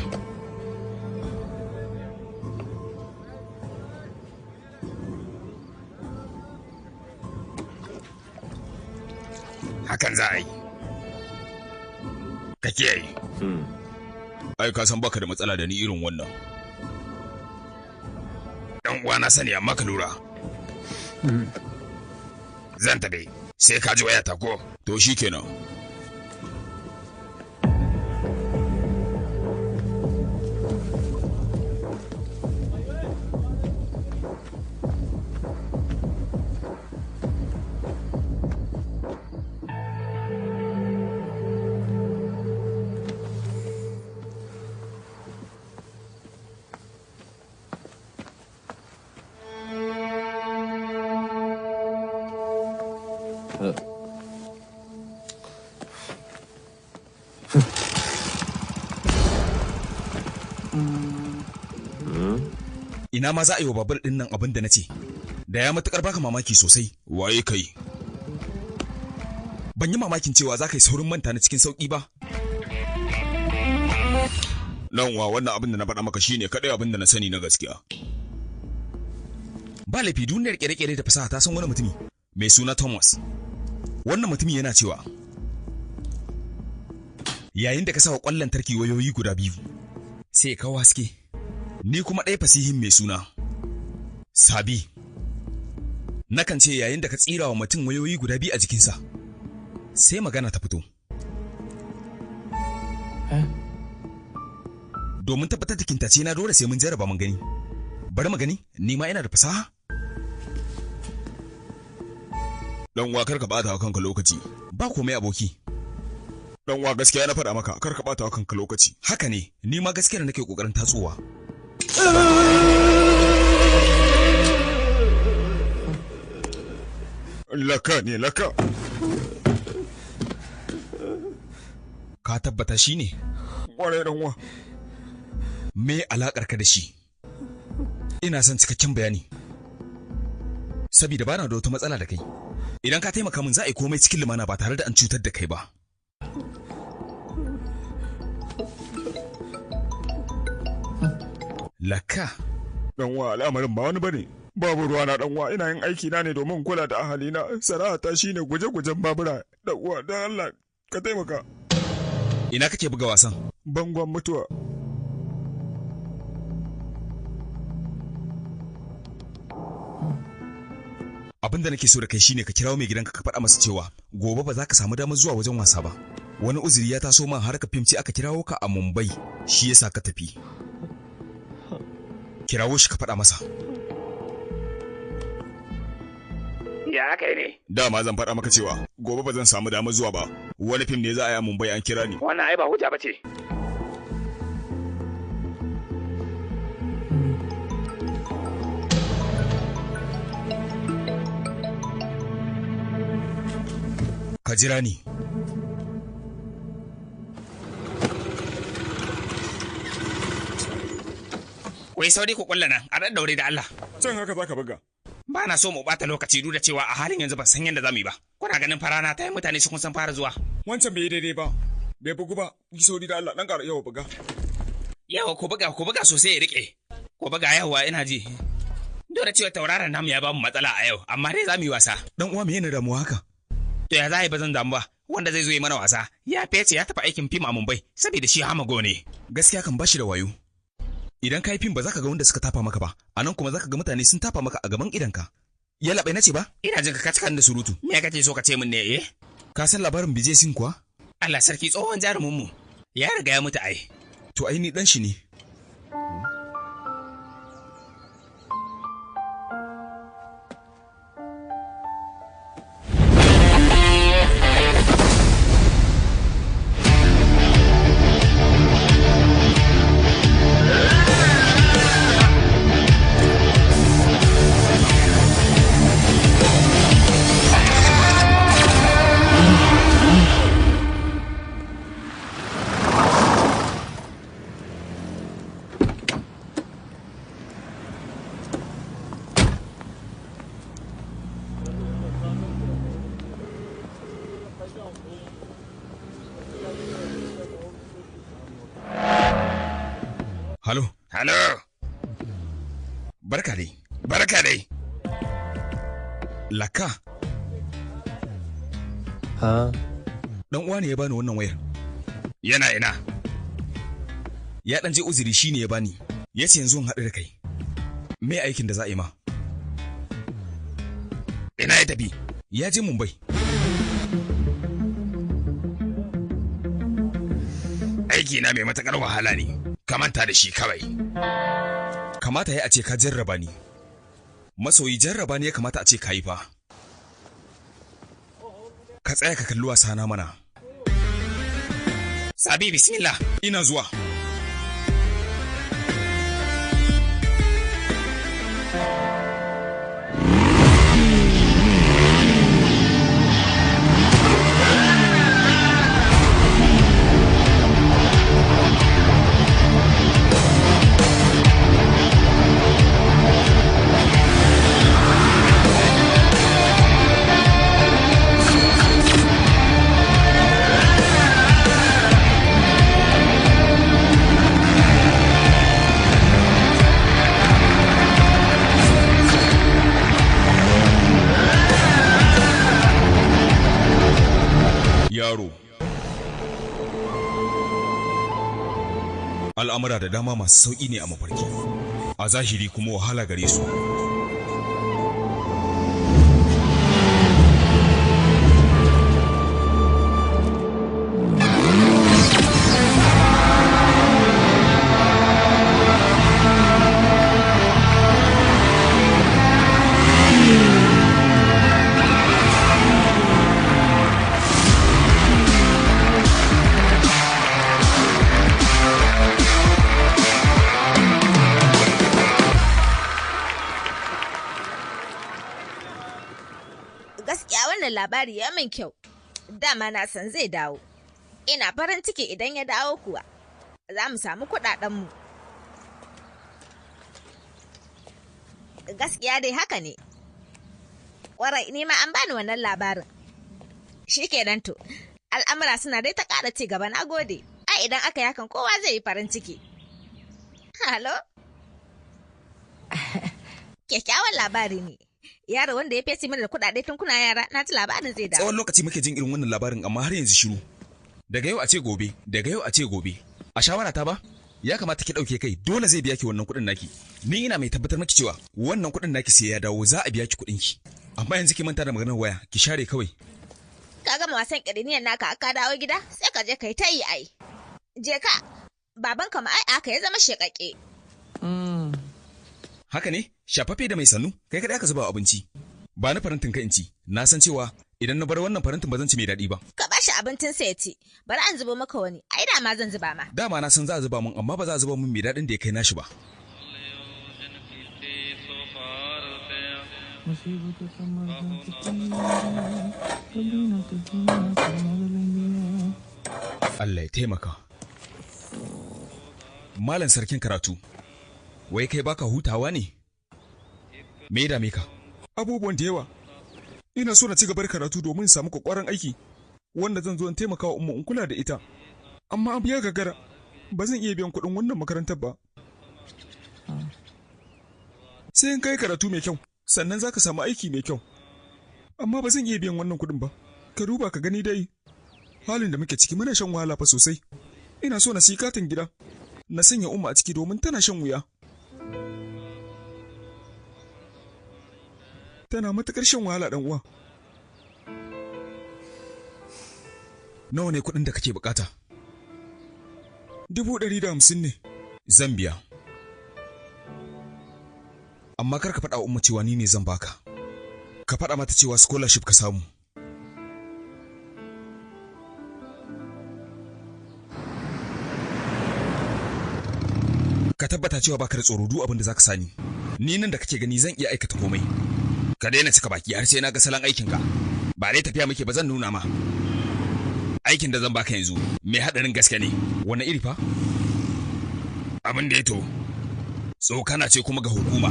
Hakan za a yi. Ka kiyaye. Ai ka san baka da matsala da ni irin wannan. Dan uwa na sani amma ka lura. Zan tabe sai ka ji wayata ko? To shikenan. Ina ma za a yi wa babur ɗin nan abin da na ce, da ya matuƙar baka mamaki sosai. Waye kai? Ban yi mamakin cewa za ka yi saurin manta na cikin sauƙi ba. Nan wa wannan abin da na faɗa maka shine kaɗai abin da na sani na gaskiya. Ba laifi duniyar ƙere-ƙere da fasaha ta san wani mutumi mai suna Thomas. Wannan mutumi yana cewa, yayin da ka sa wa ƙwallon lantarki wayoyi guda biyu, sai ka haske. Ni kuma ɗaya fasihin mai suna Sabi. Nakan ce yayin da ka tsira wa mutum wayoyi guda biyu a jikinsa, sai magana ta fito. Domin tabbatar da kintace na dole sai mun jarraba mun gani. Bari mu gani, ni ma ina da fasaha. Dan wa kar ka bata wa kanka lokaci. Ba komai aboki. Dan wa gaskiya na faɗa maka, kar ka bata wa kanka lokaci. Haka ne, ni ma gaskiya nake kokarin tatsowa. Laka ne laka. Ka tabbata shi ne? Ƙwarai ɗanwa. Me alaƙar ka da shi? Ina son cikakken bayani. Sabida bana da wata matsala da kai. Idan ka taimaka min za a yi komai cikin lumana ba tare da an cutar da kai ba. Laka. Ɗanwa al'amarin ba wani bane. Babu ruwa na ɗanwa, ina yin aiki na ne domin kula da ahalina. Sana'ata shine guje-gujen babura. Ɗanwa don Allah ka taimaka. Ina kake buga wasan? Bangon mutuwa. Abin da nake so da kai shine ka kirawo mai gidanka ka faɗa masa cewa gobe ba za ka samu damar zuwa wajen wasa ba. Wani uzuri ya taso man har ka fimci aka kirawo ka a Mumbai, shi yasa ka tafi. Kirawo shi ka faɗa masa. Ya kai ne? Dama zan faɗa maka cewa gobe ba zan samu damar zuwa ba. Wani fim ne za a yi a Mumbai an kira ni. Wannan ai ba hujja bace. Ka jira ni. Wai sauri ku kulla nan, a daddaure da Allah. Can haka zaka buga. Ba na so mu bata lokaci duk da cewa a halin yanzu ban san yadda zamu yi ba. Kuna ganin farana ta yi mutane su kun san fara zuwa. Wancan bai yi daidai ba. Bai bugu ba. Yi sauri da Allah dan ƙara yawa buga. Yawa ku buga sosai ya rike. Ku buga yawa ina ji. Duk da cewa tauraron namu ya ba mu matsala a yau, amma dai zamu yi wasa. Dan uwa me yana damuwa haka? To ya za yi ba zan damu ba. Wanda zai zo yi mana wasa ya fece ya tafi aikin fim a Mumbai saboda shi hamago ne. Gaskiya kan bashi da wayo. Idan ka yi fim ba za ka ga wanda suka tafa maka ba, a nan kuma za ka ga mutane sun tafa maka a gaban idanka. Ya labai na ce ba? Ina jin ka cikan da surutu. Me kake so ka ce min ne eh? Ka san labarin Bijay Singh kuwa? Allah sarki tsohon jarumin mu. Ya riga ya mutu ai. To ai ni dan shi ne. Halo. Barka dai. Barka dai. Laka. Ha? Dan uwa ne ya bani wannan wayar. Yana ina. Ya dan je uzuri shine ya bani. Yace yanzu in haɗu da kai. Me aikin da za a yi ma? Ina ya tafi? Ya je Mumbai. Aiki na mai matakar wahala ne. Ka manta da shi kawai. Kamata ya a ce ka jarraba ni. Masoyi jarraba ne ya kamata a ce ka yi fa. Ka tsaya ka kalli wasa na mana. Sabi bismillah. Ina zuwa. Yaro, al'amura da dama masu sauƙi ne a mafarki, a zahiri kuma wahala gare su. Labari ya min kyau, dama na san zai dawo. Ina farin ciki idan ya dawo kuwa, za mu samu kuɗaɗenmu. Gaskiya dai haka ne. Ƙwarai, ni ma an bani wannan labarin. Shi kenan to, al'amura suna dai ta ƙara ci gaba, na gode. Ai idan aka yakan kowa zai yi farin ciki. Halo? Kyakkyawan labari ne. Yaro wanda ya fesi mana da kuɗaɗe tun kuna yara, na ji labarin zai dawo. Tsawon lokaci muke jin irin wannan labarin amma har yanzu shiru. Daga yau a ce gobe, daga yau a ce gobe. A shawara ta ba? Ya kamata ki ɗauke kai, dole zai biya ki wannan kuɗin naki. Ni ina mai tabbatar miki cewa wannan kuɗin naki sai ya dawo za a biya ki kuɗin ki. Amma yanzu ki manta da maganar waya, ki share kawai. Ka gama wasan ƙiriniyar naka aka dawo gida, sai ka je kai ta yi ai. Je ka, babanka ma ai aka ya zama sheƙaƙe. Haka ne, shafaffe da mai sannu, kai kaɗai aka zuba abinci. Ba na farantin ka in ci, na san cewa idan na bar wannan farantin ba zan ci mai daɗi ba. Ka ba shi abincin sa ya ci, bari an zubo maka wani, ai dama zan zuba ma. Dama na san za a zuba min amma ba za a zuba min mai daɗin da ya kai nashi ba. Allah ya taimaka. Malam sarkin karatu. Wai kai baka hutawa ne? Me ya dame ka? Abubuwan da yawa. Ina so na ci gaba da karatu domin samu kwakwaran aiki wanda zan zo in taimaka wa umma in kula da ita. Amma abu ya gagara. Ba zan iya biyan kuɗin wannan makarantar ba. Sai in kai karatu mai kyau, sannan za ka samu aiki mai kyau. Amma ba zan iya biyan wannan kuɗin ba. Ka duba ka gani dai. Halin da muke ciki muna shan wahala fa sosai. Ina so na siyi katin gida. Na sanya umma a ciki domin tana shan wuya. Tana matuƙar shan wahala ɗan uwa. Nawa ne kuɗin da kake bukata? 150 ne. Zan biya. Amma kar ka faɗa wa umma cewa ni ne zan baka. Ka faɗa mata cewa scholarship ka samu. Ka tabbata cewa baka da tsoro duk abin da zaka sani. Ni nan da kake gani zan iya aikata komai. Ka daina cika baki har sai na ga salon aikinka. Ba dai tafiya muke ba zan nuna ma. Aikin da zan baka yanzu mai hadarin gaske ne. Wani iri fa? Abin da ya to. Tsokana ce kuma ga hukuma.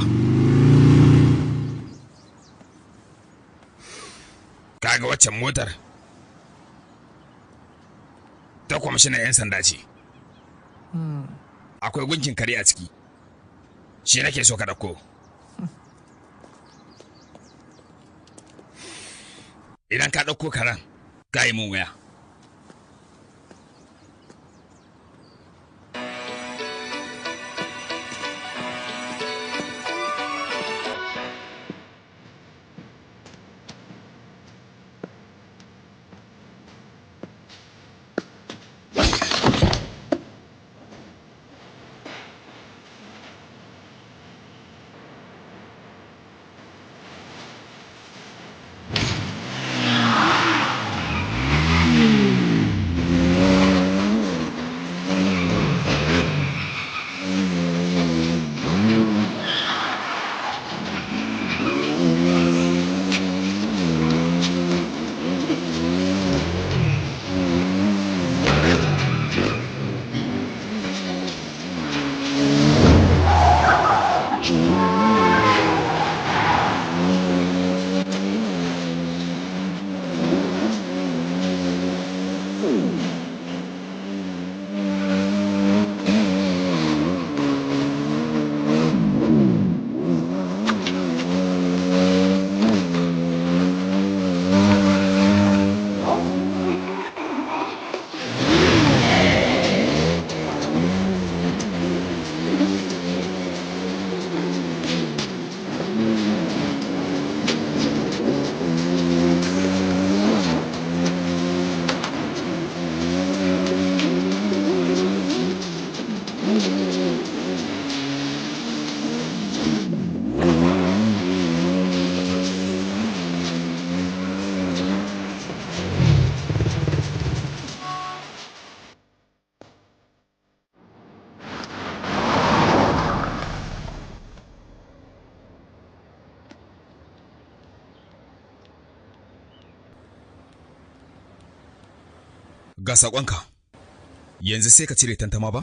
Kaga waccan motar? Ta kwamishinan 'yan sanda ce. Akwai gunkin kare a ciki. Shi nake so ka ɗauko. Idan ka ɗauko karen, ka yi mun waya. Ga saƙonka, yanzu sai ka cire tantama ba?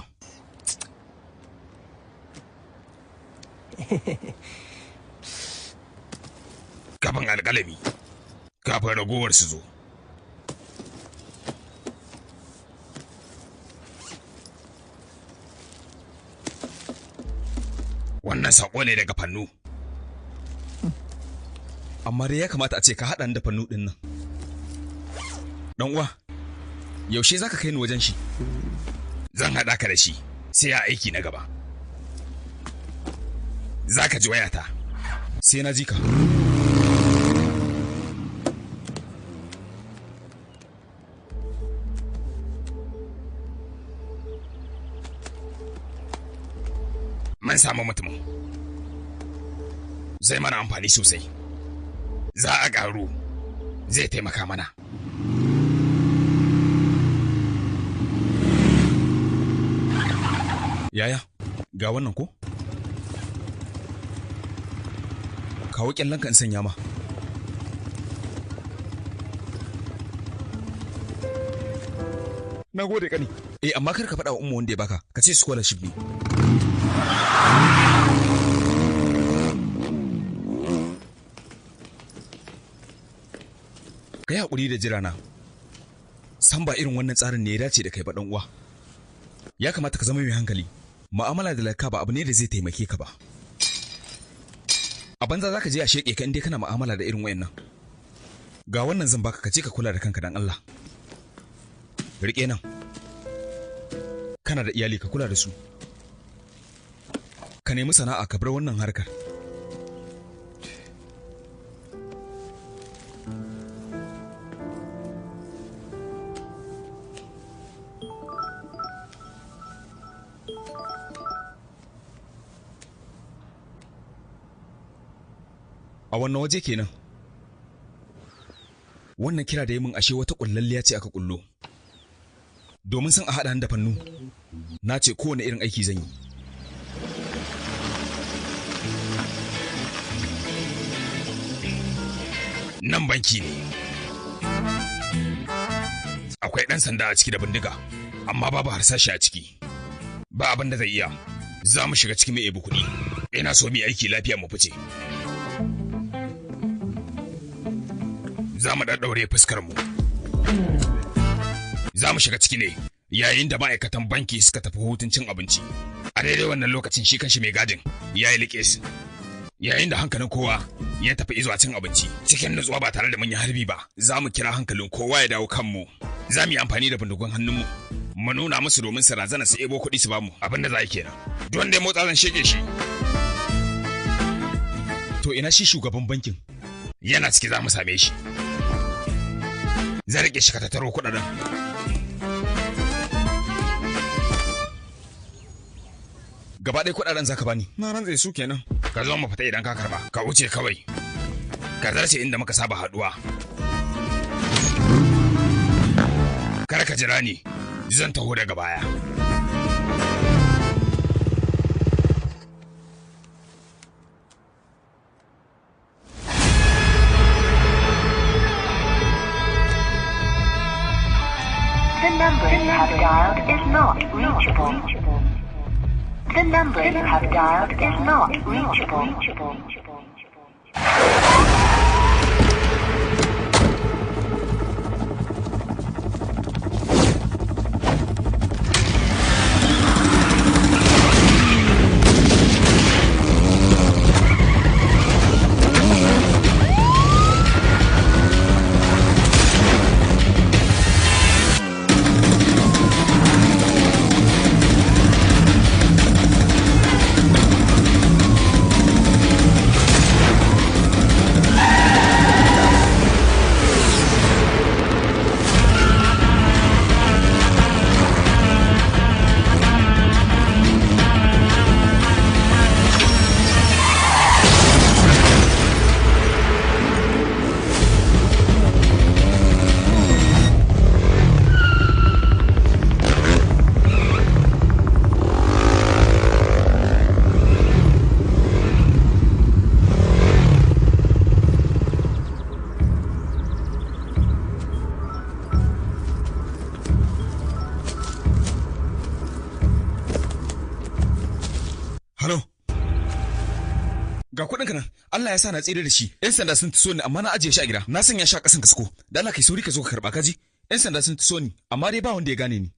Kafin alƙalami, kafin ragowar su zo. Wannan saƙo ne daga Fannu. Amma dai ya kamata a ce ka haɗa da Fannu ɗin nan. Ɗan uwa, yaushe za ka kai ni wajen shi? Zan haɗa ka da shi sai a aiki na gaba. Za ka ji wayata. Sai na ji ka. Mun samu mutumin. Zai mana amfani sosai. Za a ƙaru. Zai taimaka mana. Yaya, ga wannan ko? Kawo ƙyallenka in sanya ma. Na gode kani. Amma kar ka faɗa wa umma wanda ya baka, ka ce scholarship ne. Ka yi haƙuri da jirana. San ba irin wannan tsarin ne ya dace da kai ba ɗan uwa. Ya kamata ka zama mai hankali. Mu'amala da laka ba abu ne da zai taimake ka ba. A banza za ka je a sheƙe ka inda kana mu'amala da irin wayannan. Ga wannan zan baka, ka ce ka kula da kanka dan Allah. Riƙe nan. Kana da iyali, ka kula da su. Ka nemi sana'a, ka bar wannan harkar. A wannan waje kenan. Wannan kira da yi min ashe wata kullalliya ce aka kullo. Domin san a haɗa da Fannu, na ce kowane irin aiki zan yi. Nan banki ne. Akwai ɗan sanda a ciki da bindiga, amma babu harsashi a ciki. Ba abin da zai iya. Za mu shiga cikin mai ebi kuɗi. Ina so mu yi aiki lafiya mu fice. Za mu ɗaɗɗaure fuskar mu. Za mu shiga ciki ne yayin da ma'aikatan banki suka tafi hutun cin abinci. A daidai wannan lokacin shi kanshi mai gadin ya yi liƙes. Yayin da hankalin kowa ya tafi zuwa cin abinci cikin nutsuwa ba tare da manyan harbi ba, za mu kira hankalin kowa ya dawo kanmu. Za mu yi amfani da bindigun hannunmu. Mu nuna musu domin su razana su ebo kuɗi su bamu. Abin da za yi kenan. Duk wanda ya motsa zan shege shi. To ina shi shugaban bankin? Yana ciki za mu same shi. Zan rike shi ka tattaro kuɗaɗen. Gaba ɗaya kuɗaɗen za ka bani. Na rantse su kenan. Ka zo mu fita idan ka karba. Ka wuce kawai. Ka zarce inda muka saba haɗuwa. Kar ka jira ni. Zan taho daga baya. The number you have dialed is not reachable. The number you have dialed is not reachable. Ga kuɗinka nan, Allah ya sa na tsere da shi. 'Yan sanda sun so ni amma na ajiye shi a gida. Na sanya shi a ƙasan kasko. Da Allah kai sauri ka zo ka karɓa kaji. 'Yan sanda sun so ni amma dai ba wanda ya gane ni.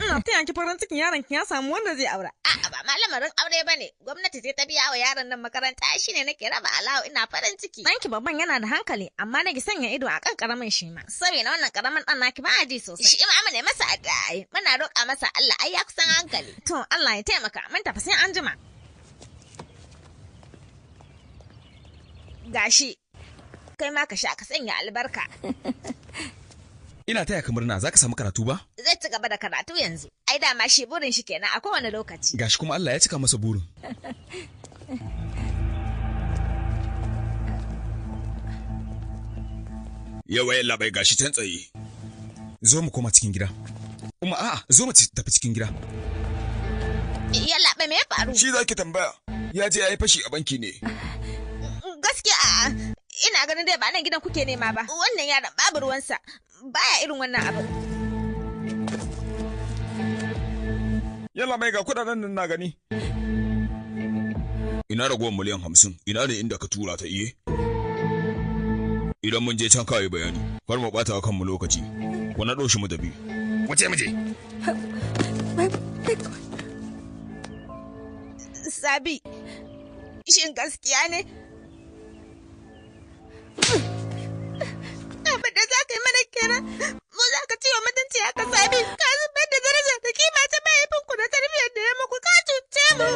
Ina taya ki farin cikin yaron ki ya samu wanda zai aura. A'a ba malamarin aure bane. Gwamnati ce ta biya wa yaron nan makaranta shine nake raba alawo ina farin ciki. Danki babban yana da hankali amma nake sanya ido a kan karamin shi ma. Saboda wannan karamin dan naki ba a ji sosai. Shi ma ne masa addu'a. Muna roƙa masa Allah ai ya kusan hankali. To Allah ya taimaka. Mun tafi sai an jima. Gashi kai ma ka sha ka sanya albarka. Ina taya ka murna za ka samu karatu ba? Zai ci gaba da karatu yanzu. Ai dama shi burin shi kenan a kowane lokaci. Gashi kuma Allah ya cika masa burin. Yawa yalla bai gashi can tsaye. Zo mu koma cikin gida. Kuma a'a zo mu tafi cikin gida. Yalla bai me ya faru? Shi zaki tambaya. Ya je ya yi fashi a banki ne. Gaskiya ina ganin dai ba nan gidan kuke nema ba. Wannan yaron babu ruwansa. Baya irin wannan abu. Yalla mai ga kudaden nan na gani. Ina ragowar miliyan 50. Ina ne inda ka tura ta iye? Idan mun je can kawai bayani. Kar mu bata kanmu lokaci. Ku na doshi mu tafi. Wace mu je? Sabi, shin gaskiya ne? Abin da za ka yi mana kenan, mu za ka ciwo mutunci haka Sabi, ka zubar da daraja da kima ta mahaifinku da tarbiyyar da ya muku ka cuce mu.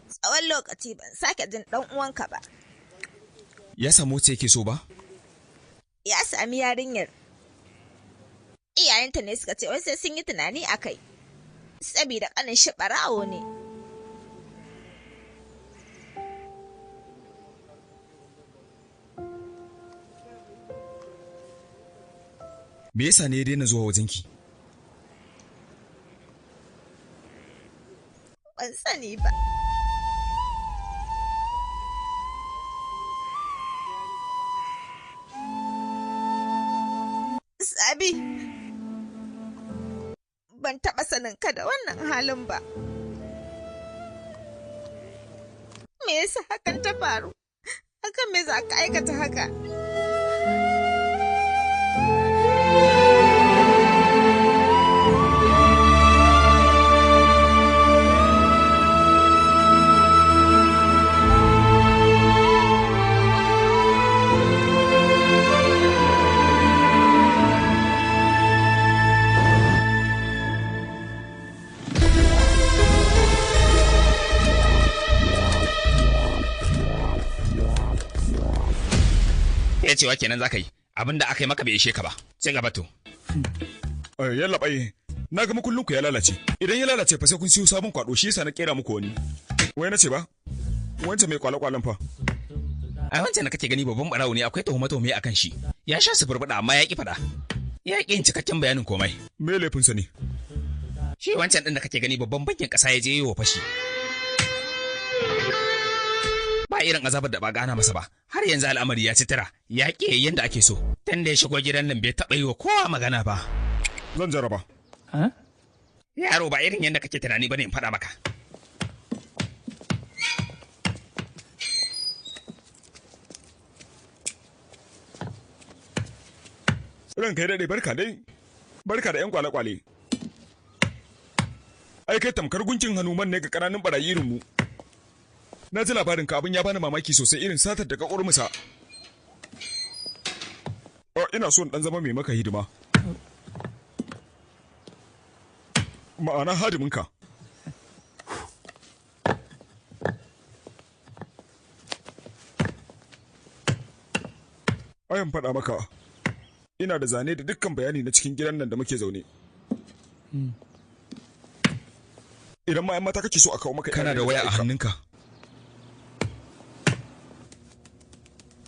Tsawon lokaci ban sake jin ɗan uwanka ba. Ya samu wacce yake so ba? Ya sami yarinyar. Iyayenta ne suka ce wai sai sun yi tunani a kai. Sabida ƙanin shi ɓarawo ne. Me yasa ne ya daina zuwa wajenki? Ban sani ba. Sabi, ban taɓa sanin ka da wannan halin ba. Me yasa hakan ta faru? Hakan me za ka aikata haka? Ya cewa kenan za ka yi abinda aka yi maka bai ishe ka ba. Ci gaba to. Yalla bai, na ga makullin ku ya lalace. Idan ya lalace fa sai kun siyo sabon kwado, shi yasa na kera muku wani. Wai na ce ba? Wancan mai kwale-kwalen fa. A wancan da kake gani babban barawo ne, akwai tuhume-tuhume akan shi. Ya sha su burbuda amma ya ki fada. Ya ki yin cikakken bayanin komai. Me laifinsa ne? Shi wancan din da kake gani babban bankin kasa ya je yi wa fashi. Ba irin azabar da ba gana masa ba. Har yanzu al'amari ya ci tira, ya ƙi yadda ake so. Tun da ya shigo gidan nan bai taɓa yi wa kowa magana ba. Zan jaraba. Yaro ba irin yadda kake tunani bane in faɗa maka. Ranka ya daɗe, barka dai. Barka da 'yan kwale-kwale. Ai kai tamkar gunkin hanuman ne ga ƙananan barayi irinmu. Na ji labarin ka, abin ya bani mamaki sosai, irin satar da ka ƙurmusa. Ina so in ɗan zama mai maka hidima. Ma'ana hadiminka. Ayan faɗa maka, ina da zane da dukkan bayani na cikin gidan nan da muke zaune. Idan ma 'yan mata kake so a kawo maka, kana da waya a hannunka?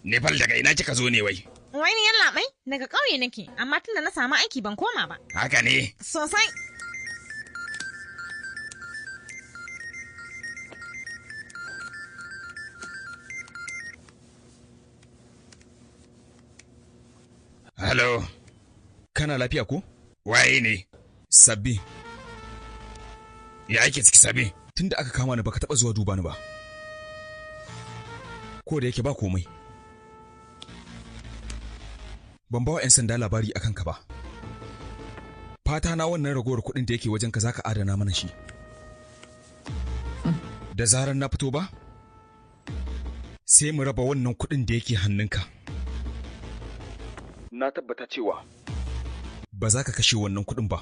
Nepal daga ina kika zo ne wai? Wani yalla mai daga ƙauye nake, amma tunda na samu aiki ban koma ba. Haka ne? Sosai. Hello. Kana lafiya ko? Waye ne? Sabbi. Ya ake ciki Sabbi? Tunda aka kama ni baka taɓa zuwa duba ni ba. Ko da yake ba komai. Ban ba wa 'yan sanda labari akan ka ba. Fata na wannan ragowar kuɗin da yake wajen ka zaka adana mana shi. Da zarar na fito ba, sai mu raba wannan kuɗin da yake hannunka. Na tabbata cewa ba za ka kashe wannan kuɗin ba.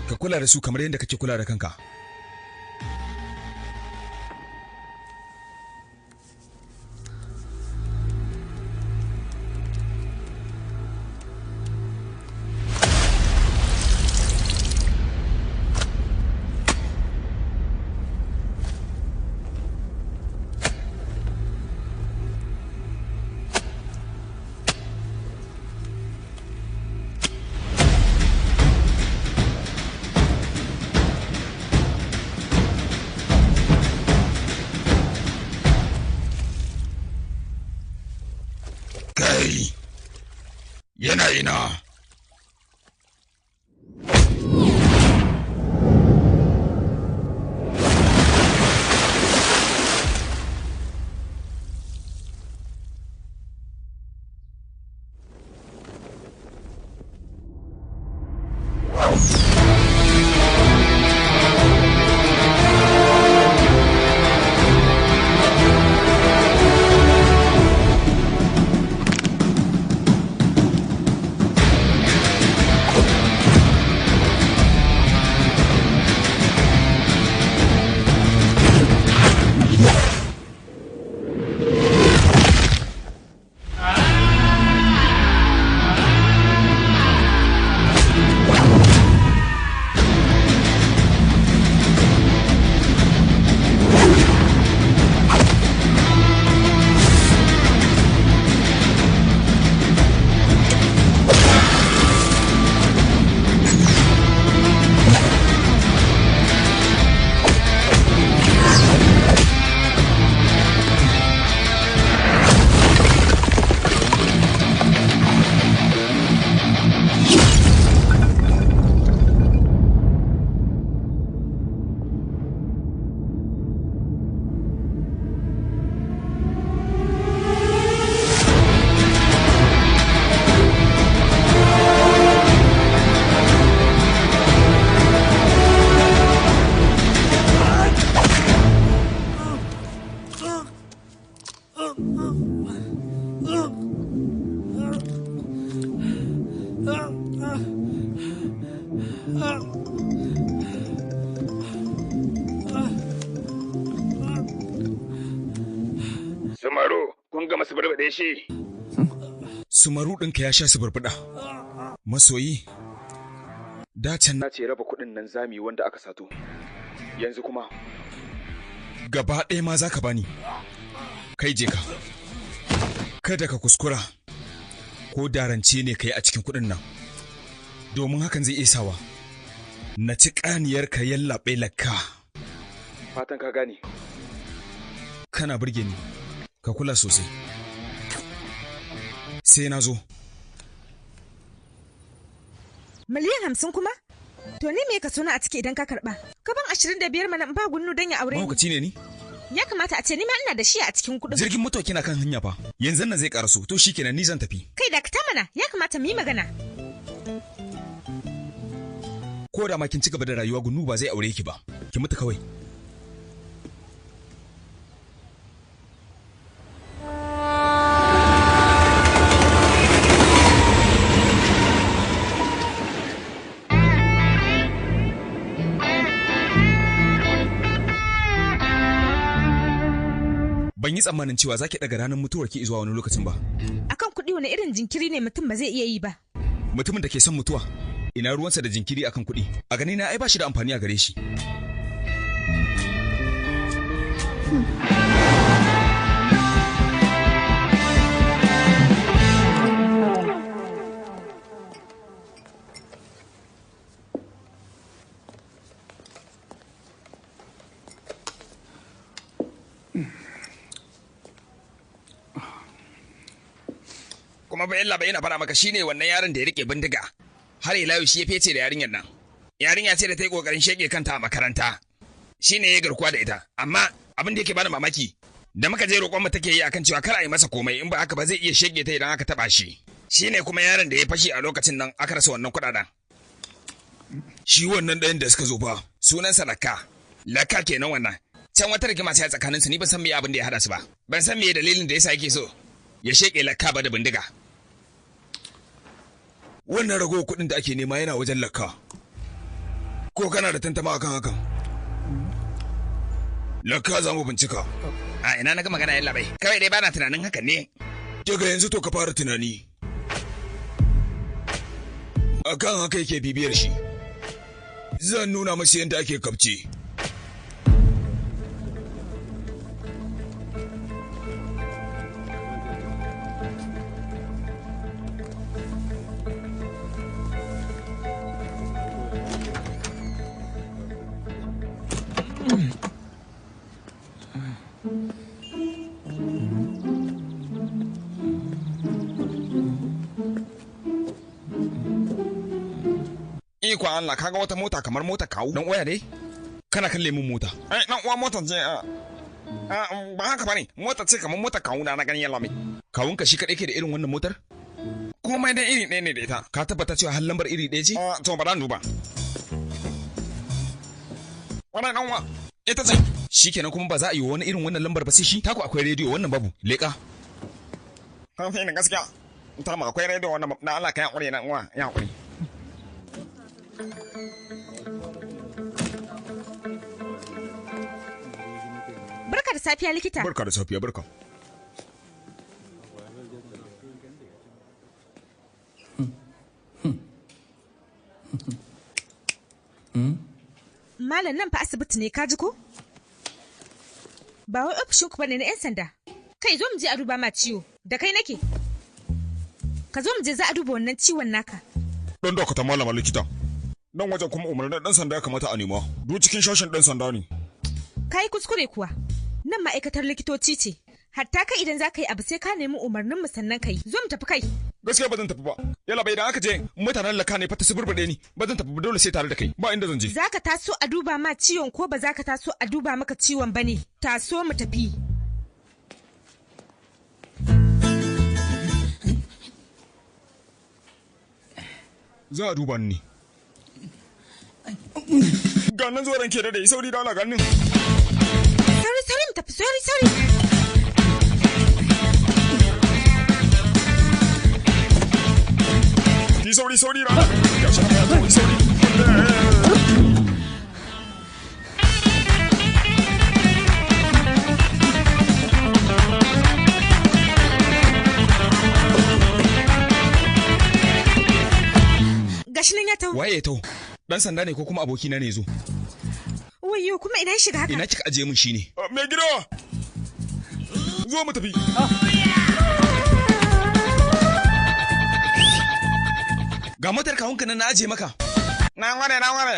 Ka kula da su kamar yadda kake kula da kanka. Yana ina. Sumaru, kun gama su barbaɗe shi. Sumaru ɗinka ya sha su barbaɗa. Masoyi, dacen na ce raba kuɗin nan zami wanda aka sato. Yanzu kuma, gaba ɗaya ma za ka bani. Kai je ka. Kada ka kuskura, ko darance ne ka yi a cikin kuɗin nan. Domin hakan zai iya sawa. Na ci ƙaniyar ka yallaɓe lakka. Fatan ka gane. Kana burge ni. Ka kula sosai. Sai na zo. Miliyan 50 kuma? To ni me ka suna a ciki idan ka karba? Gaban 25 mana ba gunnu don ya aure ni. Mahaukaci ne ni? Ya kamata a ce ni ma ina da shi a cikin kuɗin. Jirgin mutuwa kina kan hanya fa. Yanzu nan zai karaso. To shikenan ni zan tafi. Kai da ka mana, ya kamata mu yi magana. Ko da ma kin ci gaba da rayuwa gunnu ba zai aure ki ba. Ki mutu kawai. Ban yi tsammanin cewa zaki daga ranar mutuwar ki zuwa wani lokacin ba. Akan kuɗi wani irin jinkiri ne mutum ba zai iya yi ba. Mutumin da ke son mutuwa, ina ruwansa da jinkiri akan kuɗi. A gani na ai ba shi da amfani a gare shi. Kuma bayan labai yana fara maka shine wannan yaron da ya rike bindiga. Har ila yau shi ya fece da yarinyar nan. Yarinya ce da ta yi kokarin shege kanta a makaranta. Shine ya garkuwa da ita. Amma abin da yake bani mamaki, da muka je roƙon mu take yi akan cewa kar a yi masa komai in ba haka ba zai iya shege ta idan aka taba shi. Shine kuma yaron da ya fashi a lokacin nan aka rasa wannan kuɗaɗen. Shi wannan ɗayan da suka zo fa. Sunansa Lakka. Lakka kenan wannan. Can wata rigima ce a tsakaninsu ni ban san me abin da ya hada su ba. Ban san me dalilin da yasa yake so ya sheke Lakka ba da bindiga. Wannan ragowar kuɗin da ake nema yana wajen Lakka. Ko kana da tantama akan hakan? Lakka za mu bincika. A ina na ga magana yalla bai. Kawai dai bana tunanin hakan ne. Daga yanzu to ka fara tunani. Akan haka yake bibiyar shi. Zan nuna masa yadda ake kafce. Iko Allah kaga wata mota kamar mota kawu. Dan waya ne? Kana kalle mun mota. Dan uwa motar ce ba haka bane. Mota ce kamar mota kawu na ganin yalla mai. Kawun ka shi kadai ke da irin wannan motar? Komai da iri ɗaya ne da ita. Ka tabbata cewa har lambar iri ɗaya ce? To ba dan duba. Wannan dan uwa ita ce. Shikenan kuma ba za a yi wani irin wannan lambar ba sai shi. Taku akwai rediyo wannan babu. Leka. Kan sai ne gaskiya. Ta ma akwai rediyo wannan na Allah ka ya kure na uwa ya kure. Barka da safiya likita. Barka da safiya barka. Malam nan fa asibiti ne ka ji ko? Ba wai ofishin ku bane na 'yan sanda. Kai zo mu je a duba ma ciwo. Da kai nake. Ka zo mu je za a duba wannan ciwon naka. Don dokta malama likita. Nan wajen kuma umarnin dan sanda ya kamata a nema. Duk cikin shashin dan sanda ne. Kai kuskure kuwa. Nan ma'aikatar likitoci ce. Hatta kai idan za ka yi abu sai ka nemi umarnin mu sannan ka yi. Zo mu tafi kai. Gaskiya ba zan tafi ba. Yalla bai idan aka je mutanen laka ne fa ta suburbuɗe ni. Ba zan tafi dole sai tare da kai. Ba inda zan je. Za ka taso a duba ma ciwon ko ba za ka taso a duba maka ciwon ba ne. Taso mu tafi. Za a duba ni. Ga nan zuwa ranke da dai sauri da Allah ganin. Sauri mu tafi sauri. Sauri rana. Ya shi ya sauri. Waye to? Dan sanda ne ko kuma abokina ne zo? Wayyo kuma ina shiga haka? Ina kika aje min shine? Mai gida! Zo mu tafi. Ga motar kawunka nan na aje maka. Na ware.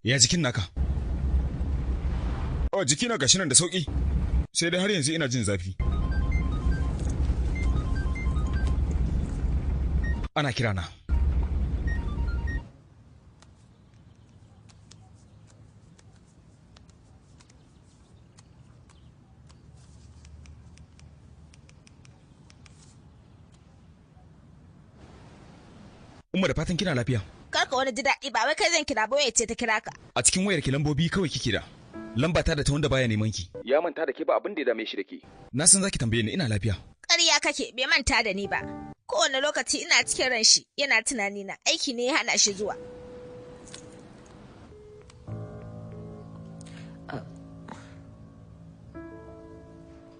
Ya jikin naka? Jikina gashi nan da sauki. Sai dai har yanzu ina jin zafi. Ana kira na. Umma da fatan kina lafiya. Karka wani ji daɗi ba wai kai zan kira ba wai ce ta kira ka. A cikin wayar ki lambobi kawai kike da. Lamba ta da ta wanda baya neman ki. Ya manta da ke ba abin da ya dame shi da ke. Na san zaki tambaye ni ina lafiya. Ƙarya kake bai manta da ni ba. Kowane lokaci ina cikin ran shi yana tunani na aiki ne ya hana shi zuwa.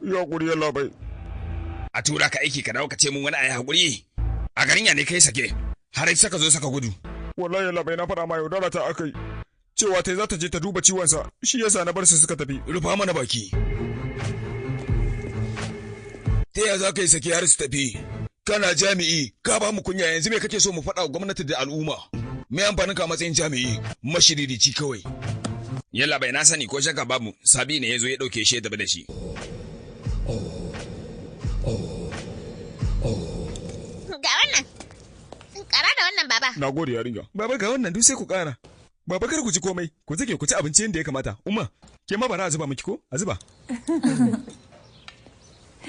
Ya guri yalla bai. A tura ka aiki ka dawo ka ce mun wani ayi hakuri. A garin ya ne kai sake. Har saka zo saka gudu. Wallahi yalla bai na faɗa ma yaudara ta akai. Cewa ta za ta je ta duba ciwonsa, shi yasa na bar su suka tafi. Rufa mana baki. Ta ya za ka yi sake har su tafi? Kana jami'i, ka ba mu kunya yanzu me kake so mu faɗa wa gwamnati da al'umma? Me amfanin ka matsayin jami'i, mashiririci kawai. Yalla bai na sani ko shaka babu, Sabi ne ya zo ya ɗauke shi ya tafi da shi. Ga wannan. Kara da wannan baba. Na gode yarinya. Baba ga wannan duk sai ku ƙara. Baba kar ku ci komai, ku zake ku ci abinci yadda ya kamata. Umma, ke ma bara a zuba miki ko? A zuba.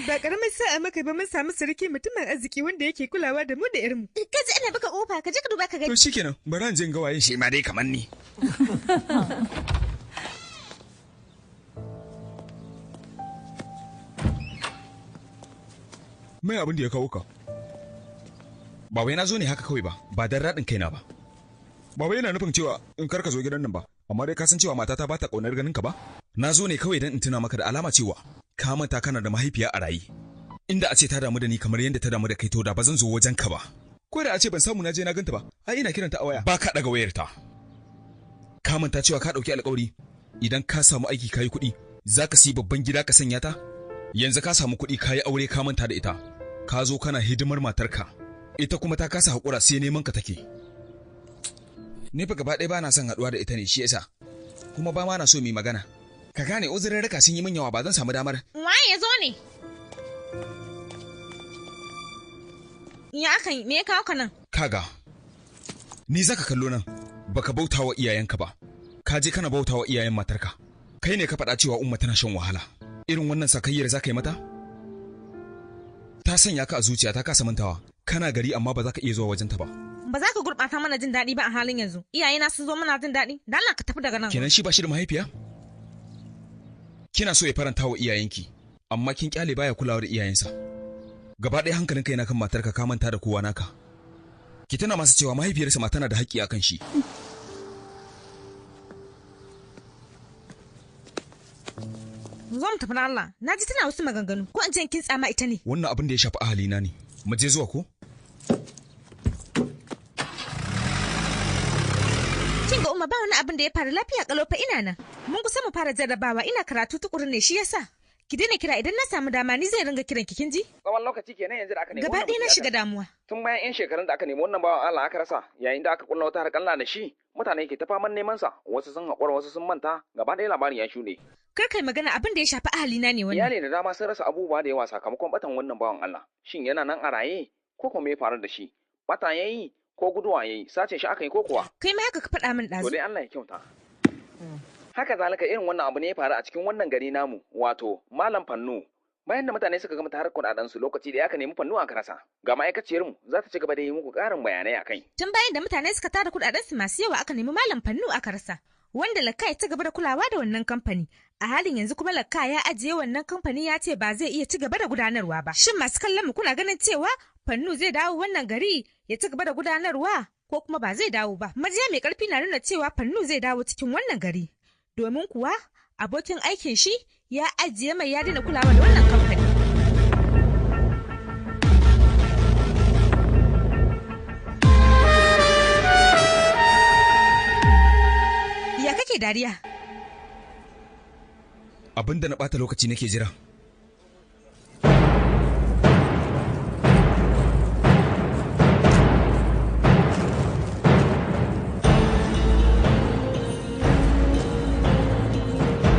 Ba karamin sa'a maka ba mun samu sarki mutumin arziki wanda yake kulawa da mu da irinmu. Ka ji ana baka kofa, ka je ka duba ka gani. To shikenan, bara in je in ga waye shi ma dai kamar ni. Mai abin da ya kawo ka? Ba wai na zo ne haka kawai ba dan radin kaina ba. Ba wai yana nufin cewa in karka zo gidan nan ba, amma dai ka san cewa matata ba ta kaunar ganin ka ba? Na zo ne kawai dan in tuna maka da alama cewa ka manta kana da mahaifiya a rayi. Inda a ce ta damu da ni kamar yadda ta damu da kai to da ba zan zo wajen ka ba. Ko da a ce ban samu na je na ganta ba, ai ina kiranta a waya. Ba ka daga wayar ta. Ka manta cewa ka dauki alƙawari idan ka samu aiki kayi kuɗi, zaka siyi babban gida ka sanya ta? Yanzu ka samu kuɗi kayi aure ka manta da ita. Ka zo kana hidimar matarka. Ita kuma ta kasa haƙura sai neman ka take. Ni fa gaba ɗaya ba na son haɗuwa da ita ne shi yasa. Kuma ba ma na so mu yi magana. Ka gane uzurin raka sun yi min yawa ba zan samu damar. Waye ya zo ne? Ya aka yi, me ya kawo ka nan? Kaga, ni zaka kallo nan, baka bauta wa iyayenka ba. Ka je kana bauta wa iyayen matarka. Kai ne ka faɗa cewa umma tana shan wahala. Irin wannan sakayyar za ka yi mata? Ta sanya ka a zuciya ta kasa mantawa. Kana gari amma ba za ka iya zuwa wajenta ba. Ba za ka gurɓata mana jin daɗi ba a halin yanzu. Iyayena sun zo mana jin daɗi. Da Allah ka tafi daga nan. Kenan shi ba shi da mahaifiya? Kina so ya faranta wa iyayenki, amma kin kyale baya kulawa da iyayensa. Gaba ɗaya hankalinka yana kan matarka ka manta da kowa naka. Ki tana masa cewa mahaifiyarsa ma tana da haƙƙi akan shi. Zo mu tafi na Allah. Na ji tana wasu maganganu. Ko in ce kin tsama ita ne? Wannan abin da ya shafi ahalina ne. Mu je zuwa ko? Kin ga Umma ba wani abin da ya faru lafiya kalau fa ina nan. Mun kusa mu fara jarrabawa ina karatu tukuru ne shi yasa. Ki daina kira idan na samu dama ni zai ringa kiran ki kin ji? Tsawon lokaci kenan yanzu da aka nemi. Gaba ɗaya na shiga damuwa. Tun bayan 'yan shekarun da aka nemi wannan bawan Allah aka rasa, yayin da aka kulla wata harƙalla da shi, mutane ke ta faman neman sa, wasu sun haƙura wasu sun manta, gaba ɗaya labarin ya shuɗe. Kar kai magana abin da ya shafi ahalina ne wannan. Iyali da dama sun rasa abubuwa da yawa sakamakon batan wannan bawan Allah. Shin yana nan a raye ko kuma me ya faru da shi? Bata yayi ko guduwa yayi, sace shi aka yi ko kuwa? Kai ma haka ka faɗa min ɗazu. To dai Allah ya kyauta. Haka zalika irin wannan abu ne ya faru a cikin wannan gari namu, wato Malam Fannu. Bayan da mutane suka gama tarar kuɗaɗensu lokaci da aka nemi Fannu aka rasa, ga ma'aikaciyarmu za ta ci gaba da yi muku ƙarin bayanai a kai. Tun bayan da mutane suka tara kuɗaɗensu masu yawa aka nemi Malam Fannu aka rasa, wanda Lakka ya ci gaba da kulawa da wannan kamfani. A halin yanzu kuma Lakka ya ajiye wannan kamfani ya ce ba zai iya ci gaba da gudanarwa ba. Shin masu kallon mu kuna ganin cewa Fannu zai dawo wannan gari ya ci gaba da gudanarwa ko kuma ba zai dawo ba? Majiya mai ƙarfi na nuna cewa Fannu zai dawo cikin wannan gari. Domin kuwa abokin aikin shi ya ajiye mai ya daina kulawa da wannan kamfani. kake dariya? Abinda na ɓata lokaci nake jira.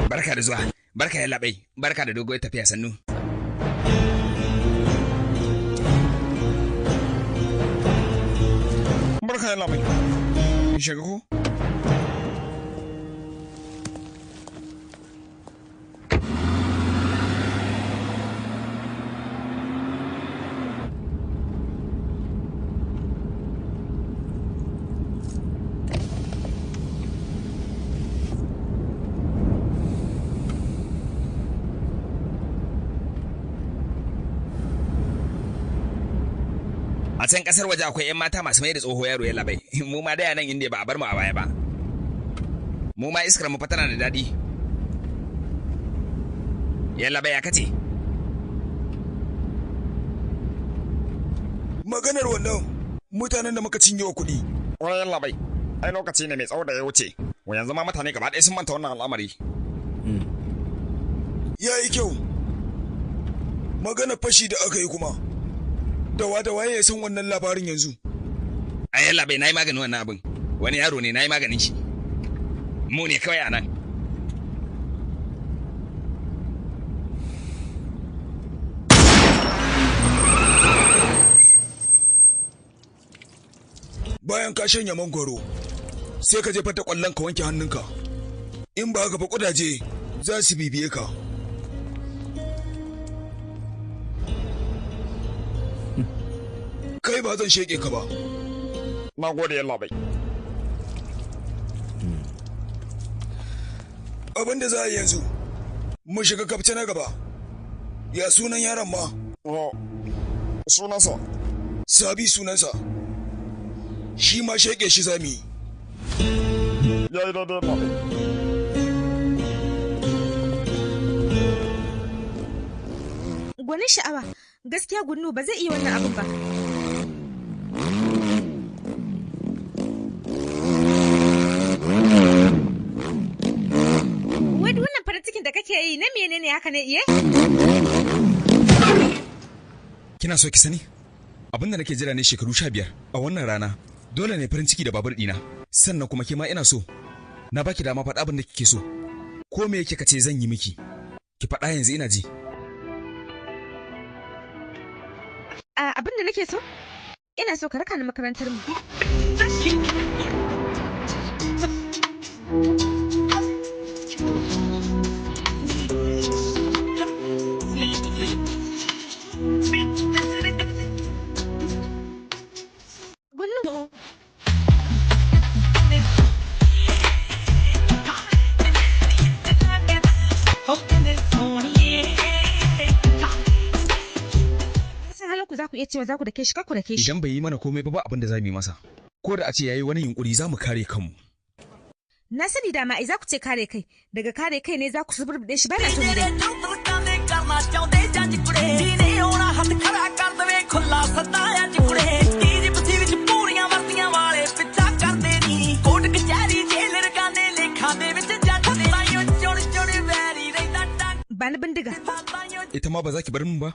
Barka da zuwa, barka ya labai, barka da dogon tafiya sannu. Barka ya labai. Shiga ko? A can kasar waje akwai 'yan mata masu mai da tsoho yaro ya labai. Mu ma da nan Indiya ba a bar mu a baya ba. Mu ma iskar mu fa tana da daɗi. Ya labai ya kace? Maganar wannan mutanen da muka cinye wa kuɗi. Wai labai. Ai lokaci ne mai tsawo da ya wuce. Wa yanzu ma mutane gaba ɗaya sun manta wannan al'amari. Ya yi kyau. Magana fashi da aka yi kuma. Da waye ya san wannan labarin yanzu? Ai yalla bai nayi maganin wannan abin. Wani yaro ne nayi maganin shi. Mu ne kawai anan. Bayan ka shanya mangwaro, sai ka jefar da ƙwallon ka wanke hannunka. In ba haka ba ƙudaje za su bibiye ka. Kai ba zan sheke ka ba. Na gode ya labai. Abin da za a yi yanzu, mu shiga kafce na gaba. Ya sunan yaron ma? Sunansa. Sabi sunansa. Shi ma sheke shi zami. Ya yi daidai labai. Gwanin sha'awa, gaskiya Gunnu ba zai iya wannan abin ba. Wai wannan farin cikin da kake yi na menene haka ne iye? Kina so ki sani? Abinda nake jira ne shekaru 15 a wannan rana. Dole ne farin ciki da babur dina. Sannan kuma ke ma ina so. Na baki dama faɗa abin da kike so. Ko me yake kace zan yi miki? Ki faɗa yanzu ina ji. Abin da nake so? Ina so ka raka ni makarantar mu. Gunnu. Ku za ku iya cewa za ku dake shi ku dake shi. Idan bai yi mana komai ba abin da za mu yi masa. Ko da a ce yayi wani yunkuri za mu kare kanmu. Na sani dama ai za ku ce kare kai. Daga kare kai ne za ku suburbuɗe shi bana so dai. Ba ni bindiga. Ita ma ba za ki bar min ba?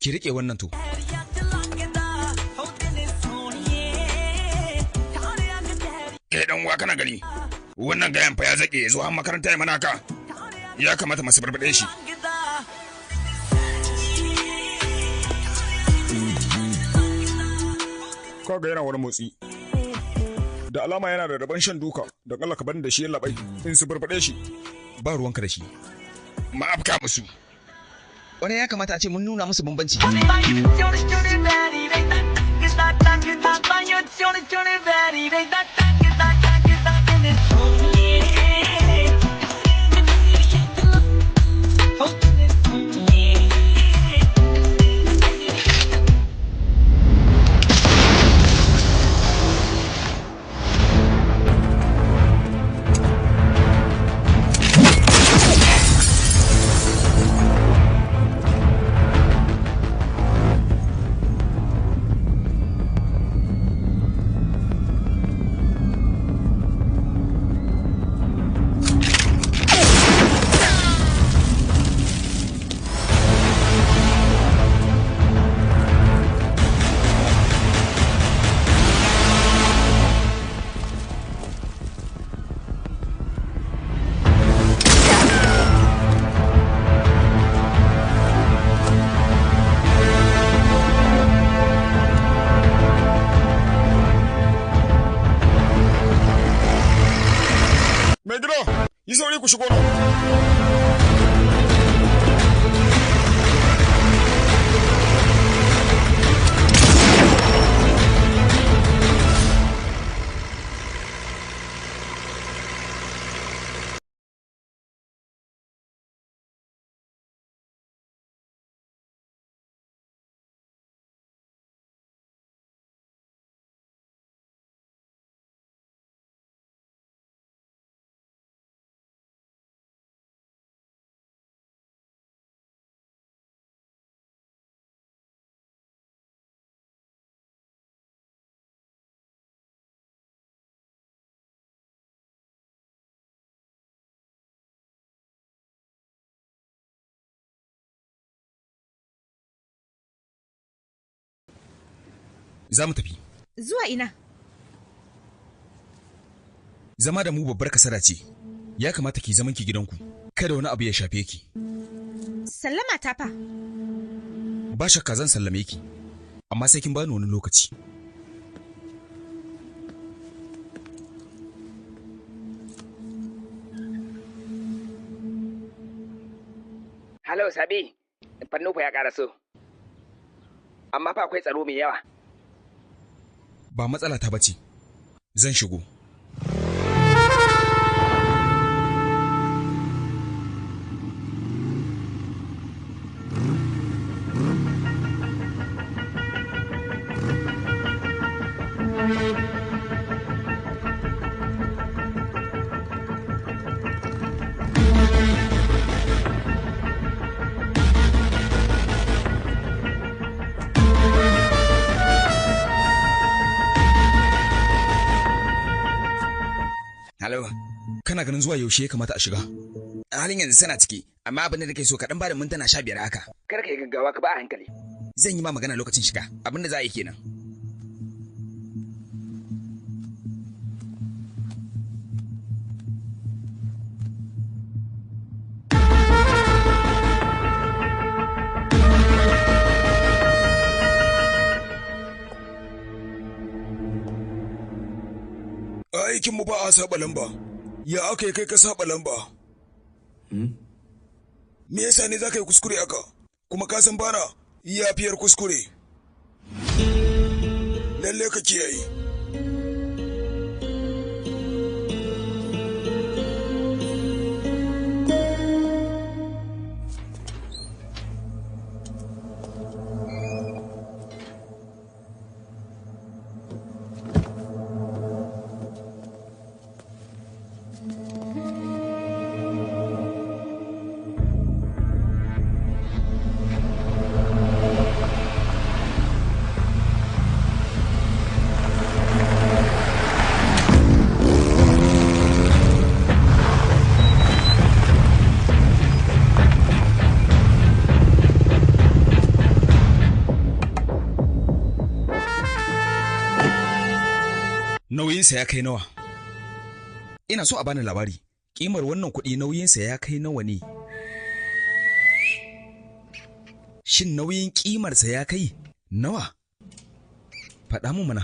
Ki riƙe wannan to. Kai dan uwa kana gani? Wannan gayan fa ya zake zuwa makaranta ya mana ka. Ya kamata masu barbade shi. Kaga yana wani motsi. Da alama yana da rabon shan duka. Don Allah ka bani da shi ya labai. In su barbade shi. Ba ruwanka da shi. Ma afka musu. Wani ya kamata a ce mun nuna musu bambanci. ku shigo nan. Za mu tafi. Zuwa ina? Zama da mu babbar kasada ce. Ya kamata ki zaman ki gidanku. Kada wani abu ya shafe ki. Sallama ta fa. Ba shakka zan sallame ki. Amma sai kin bani wani lokaci. Halo Sabi, fannufa ya ƙaraso. Amma fa akwai tsaro mai yawa. Ba matsala ta bace. Zan shigo. Halo. Kana ganin zuwa yaushe ya kamata a shiga? A halin yanzu suna ciki, amma abin da nake so kaɗan ba da mintuna 15 haka. Kar ka yi gaggawa ka ba a hankali. Zan yi ma magana lokacin shiga. Abin da za a yi kenan. Aikinmu ba a saba lamba. Ya aka yi kai ka saba lamba? Me yasa ne za ka yi kuskure aka? Kuma ka san bana yafiyar kuskure. Lalle ka kiyaye. Nauyinsa ya kai nawa? Ina so a bani labari. Kimar wannan kuɗi nauyinsa ya kai nawa ne? Shin nauyin kimarsa ya kai nawa? Faɗa mu mana.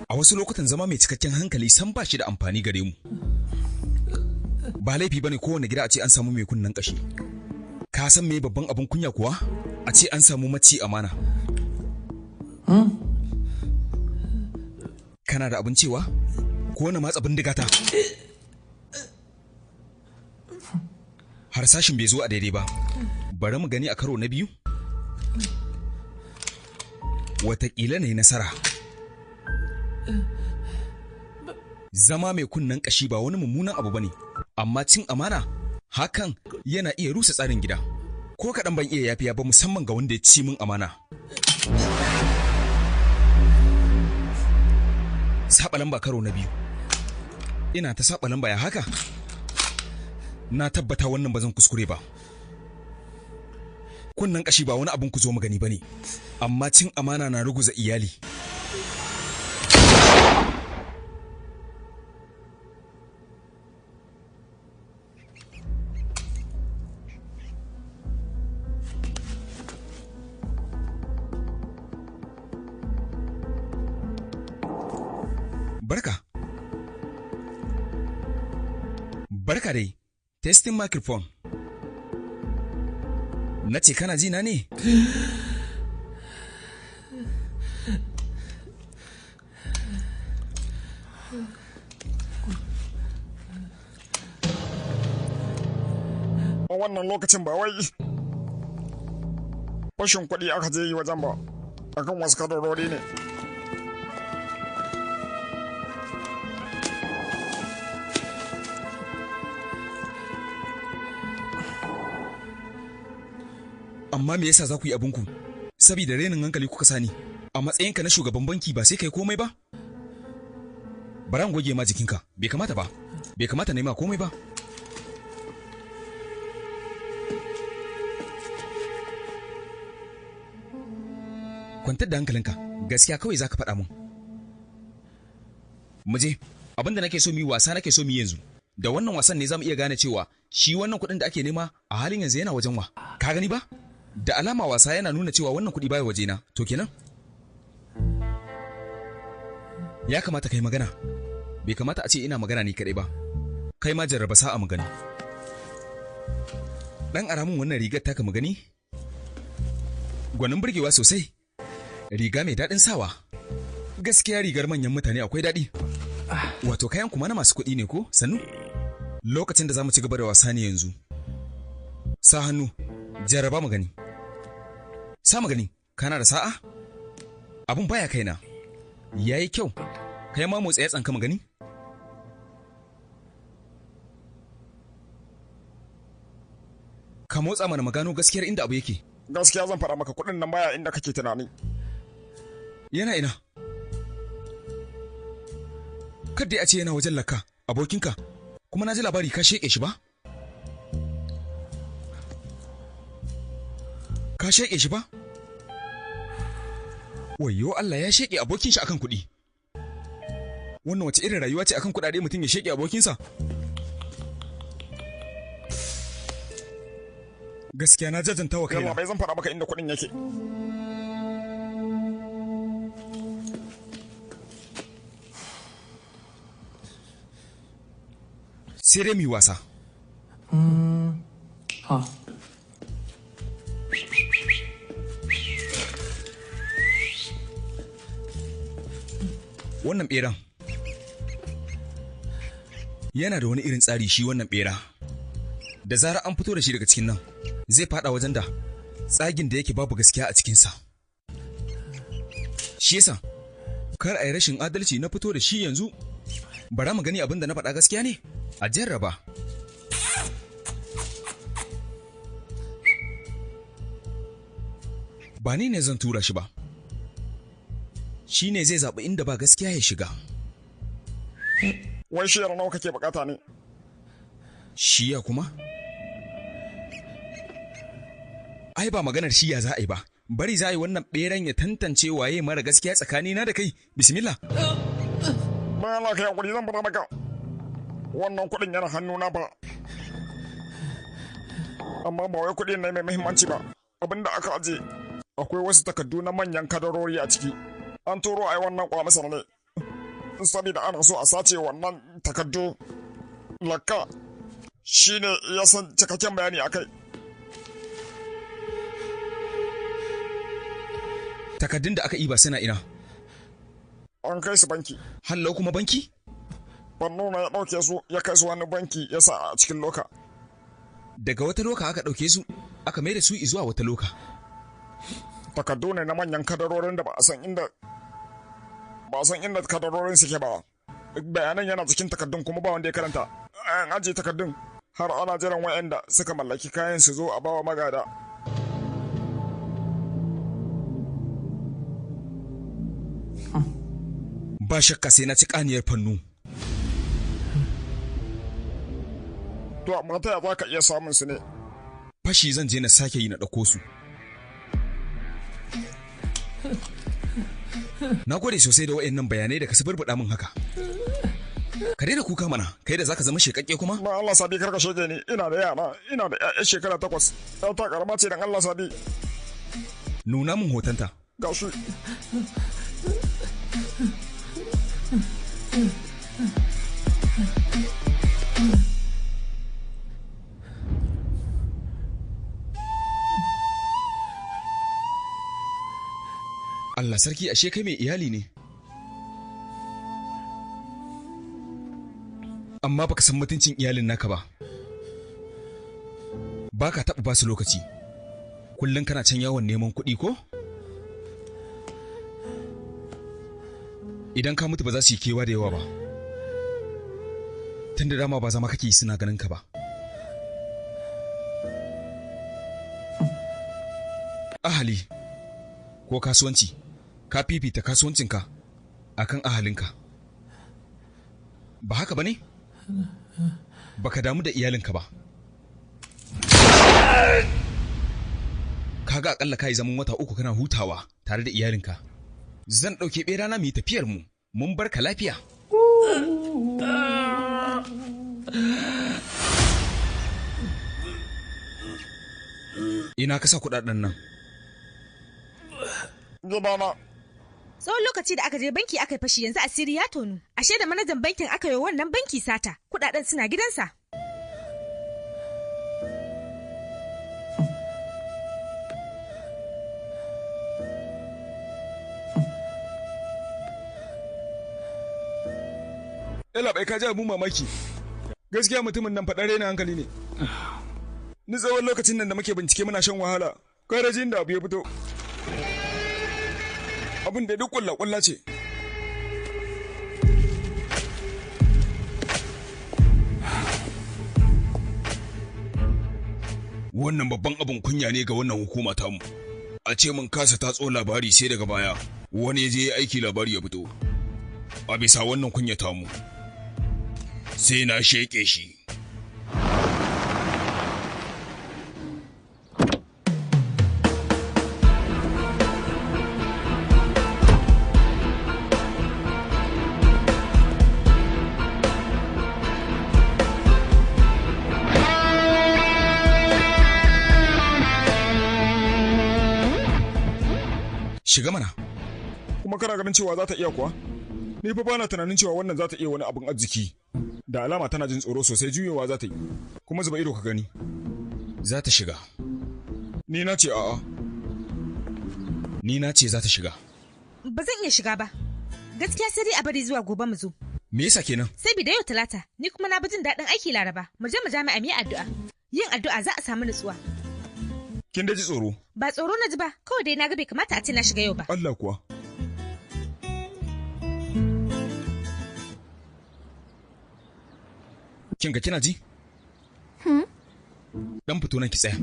A wasu lokutan zama mai cikakken hankali san ba shi da amfani gare mu. Ba laifi bane kowane gida a ce an samu mai kunnen kashi. Ka san me babban abin kunya kuwa? A ce an samu maci amana. Kana da abin cewa? Ko na matsa bindiga ta? Harsashin bai zo a daidai ba. Bari mu gani a karo na biyu. Wataƙila na yi nasara. Zama mai kunnen kashi ba wani mummunan abu bane. Amma cin amana hakan yana iya rusa tsarin gida. Ko kaɗan ban iya yafiya ba musamman ga wanda ya ci min amana. Saba lamba karo na biyu. Ina ta saba lamba ya haka? Na tabbata wannan ba zan kuskure ba. Kunnan kashi ba wani abin ku zo mu gani bane. Amma cin amana na ruguza iyali. Barka. Barka dai. Testing microphone. Na ce kana ji na ne? A wannan lokacin ba wai fashin kuɗi aka je yi wajen ba, akan wasu kadarori ne. Amma me yasa za ku yi abinku? Saboda renin hankali kuka sani. A matsayinka na shugaban banki ba sai kai komai ba? Bara in goge ma jikinka. Bai kamata ba. Bai kamata na yi ma komai ba. Kwantar da hankalinka. Gaskiya kawai za ka faɗa mun. Muje, abinda nake so mu yi wasa nake so mu yi yanzu. Da wannan wasan ne za mu iya gane cewa shi wannan kuɗin da ake nema a halin yanzu yana wajen wa. Ka gani ba? Da alama wasa yana nuna cewa wannan kuɗi baya wajena, to kenan? Ya kamata kai magana. Bai kamata a ce ina magana ni kaɗai ba. Kai ma jarraba sa'a mu gani. Dan aramun wannan rigar taka mu gani? Gwanin burgewa sosai. Riga mai daɗin sawa. Gaskiya rigar manyan mutane akwai daɗi. Wato kayan kuma na masu kuɗi ne ko? Sannu? Lokacin da za mu ci gaba da wasa ne yanzu. Sa hannu. Jarraba mu gani. Sa mu gani, kana da sa'a? Abun baya kaina. Yayi kyau. Kai ma motsa ya tsanka mu gani? Ka motsa mana magano gaskiyar inda abu yake. Gaskiya zan faɗa maka kuɗin nan baya inda kake tunani. Yana ina. Kadda ya ce yana wajen laka, abokinka. Kuma na ji labari ka sheƙe shi ba? Ka sheƙe shi ba? Wayyo Allah ya sheƙe abokin shi akan kuɗi. Wannan wace irin rayuwa ce akan kuɗaɗe mutum ya sheƙe abokinsa? Gaskiya na jajanta wa kaina. Yalla bai zan faɗa maka inda kuɗin yake. Sai dai mu yi wasa. Ha. Wannan ɓeran yana da wani irin tsari shi wannan ɓera. Da zarar an fito da shi daga cikin nan, zai fada wajen da tsagin da yake babu gaskiya a cikinsa. Shi yasa, kar a yi rashin adalci na fito da shi yanzu, bara mu gani abin da na faɗa gaskiya ne, a jarraba. Ba ni ne zan tura shi ba. Shi ne zai zaɓi inda ba gaskiya ya shiga. Wai shiyar nawa kake bukata ne? Shiya kuma? Ai ba maganar shiya za a yi ba. Bari za a yi wannan ɓeran ya tantance waye mara gaskiya tsakanina da kai. Bismillah. Ba Allah ka yaƙuri zan fara maka. Wannan kuɗin yana hannuna ba. Amma ba wai kuɗi ne mai muhimmanci ba. Abinda aka aje akwai wasu takardu na manyan kadarori a ciki. An turo a yi wannan kwamisar ne. Saboda ana so a sace wannan takardu. Lakka shi ne ya san cikakken bayani a kai. Takardun da aka yi ba suna ina. An kai su banki. Hallau kuma banki? Barnona ya ɗauke su ya kai su wani banki ya sa a cikin loka. Daga wata loka aka ɗauke su, aka mai da su zuwa wata loka. Takardu ne na manyan kadarorin da ba a san inda kadarorin suke ba. Bayanan yana cikin takardun kuma ba wanda ya karanta. An ajiye takardun har ana jiran wa'anda suka mallaki kayan su zo a bawa magada. Ba shakka sai na ci ƙaniyar fannu. To amma ta za ka iya samun su ne? Fashi zan je na sake yi na ɗauko su. Na gode sosai da wa'annan bayanai da ka suburbuɗa min haka. Ka daina kuka mana, kai da zaka zama shekakke kuma? Ba Allah Sabi karka shege ni, ina da yana, ina da ƴaƴan shekara 8. Ta karama ce dan Allah Sabi. Nuna min hotonta. Ga shi. Allah sarki, ashe kai mai iyali ne. Amma baka san mutuncin iyalin naka ba. Baka taɓa ba su lokaci. Kullum kana can yawon neman kuɗi ko? Idan ka mutu ba za su yi kewa da yawa ba. Tunda dama ba zama kake yi suna ganin ka ba. Ahali ko kasuwanci, ka fifita kasuwancinka akan ahalinka. Ba haka ba ne? Baka damu da iyalinka ba. Kaga akalla kai zaman wata 3 kana hutawa tare da iyalinka. Zan ɗauke ɓera na mu yi tafiyar mu. Mun barka lafiya. Ina ka sa kuɗaɗen nan? Gidana. Tsawon lokaci da aka je banki aka yi fashi, yanzu asiri ya tonu. Ashe da manajan bankin aka yi wannan banki sata. Kuɗaɗen suna gidansa. Yalla bai ka ji abun mamaki. Gaskiya mutumin nan faɗan raina hankali ne. Ni tsawon lokacin nan da muke bincike muna shan wahala. Kwarajin da abu ya fito. Abin da duk kulla ce. Wannan babban abin kunya ne ga wannan hukuma tamu. A ce mun kasa tatso labari sai daga baya wani ya je aiki labari ya fito. A bisa wannan kunya tamu. Sai na sheke shi. Shiga mana. Kuma kana ganin cewa za ta iya kuwa? Ni fa bana tunanin cewa wannan za ta iya wani abin arziki. Da alama tana jin tsoro sosai, juyewa za ta yi. Kuma zuba ido ka gani. Za ta shiga. Ni na ce a'a. Ni na ce za ta shiga. Ba zan iya shiga ba. Gaskiya sai dai a bari zuwa gobe mu zo. Me yasa kenan? Sai bi da yau Talata, ni kuma na bi jin daɗin aiki Laraba. Mu je mu jami'a mu yi addu'a. Yin addu'a za a samu nutsuwa. Kin da ji tsoro? Ba tsoro na ji ba, kawai dai na ga bai kamata a ce na shiga yau ba. Allah kuwa. Kin ga kina ji? Dan fito nan ki tsaya.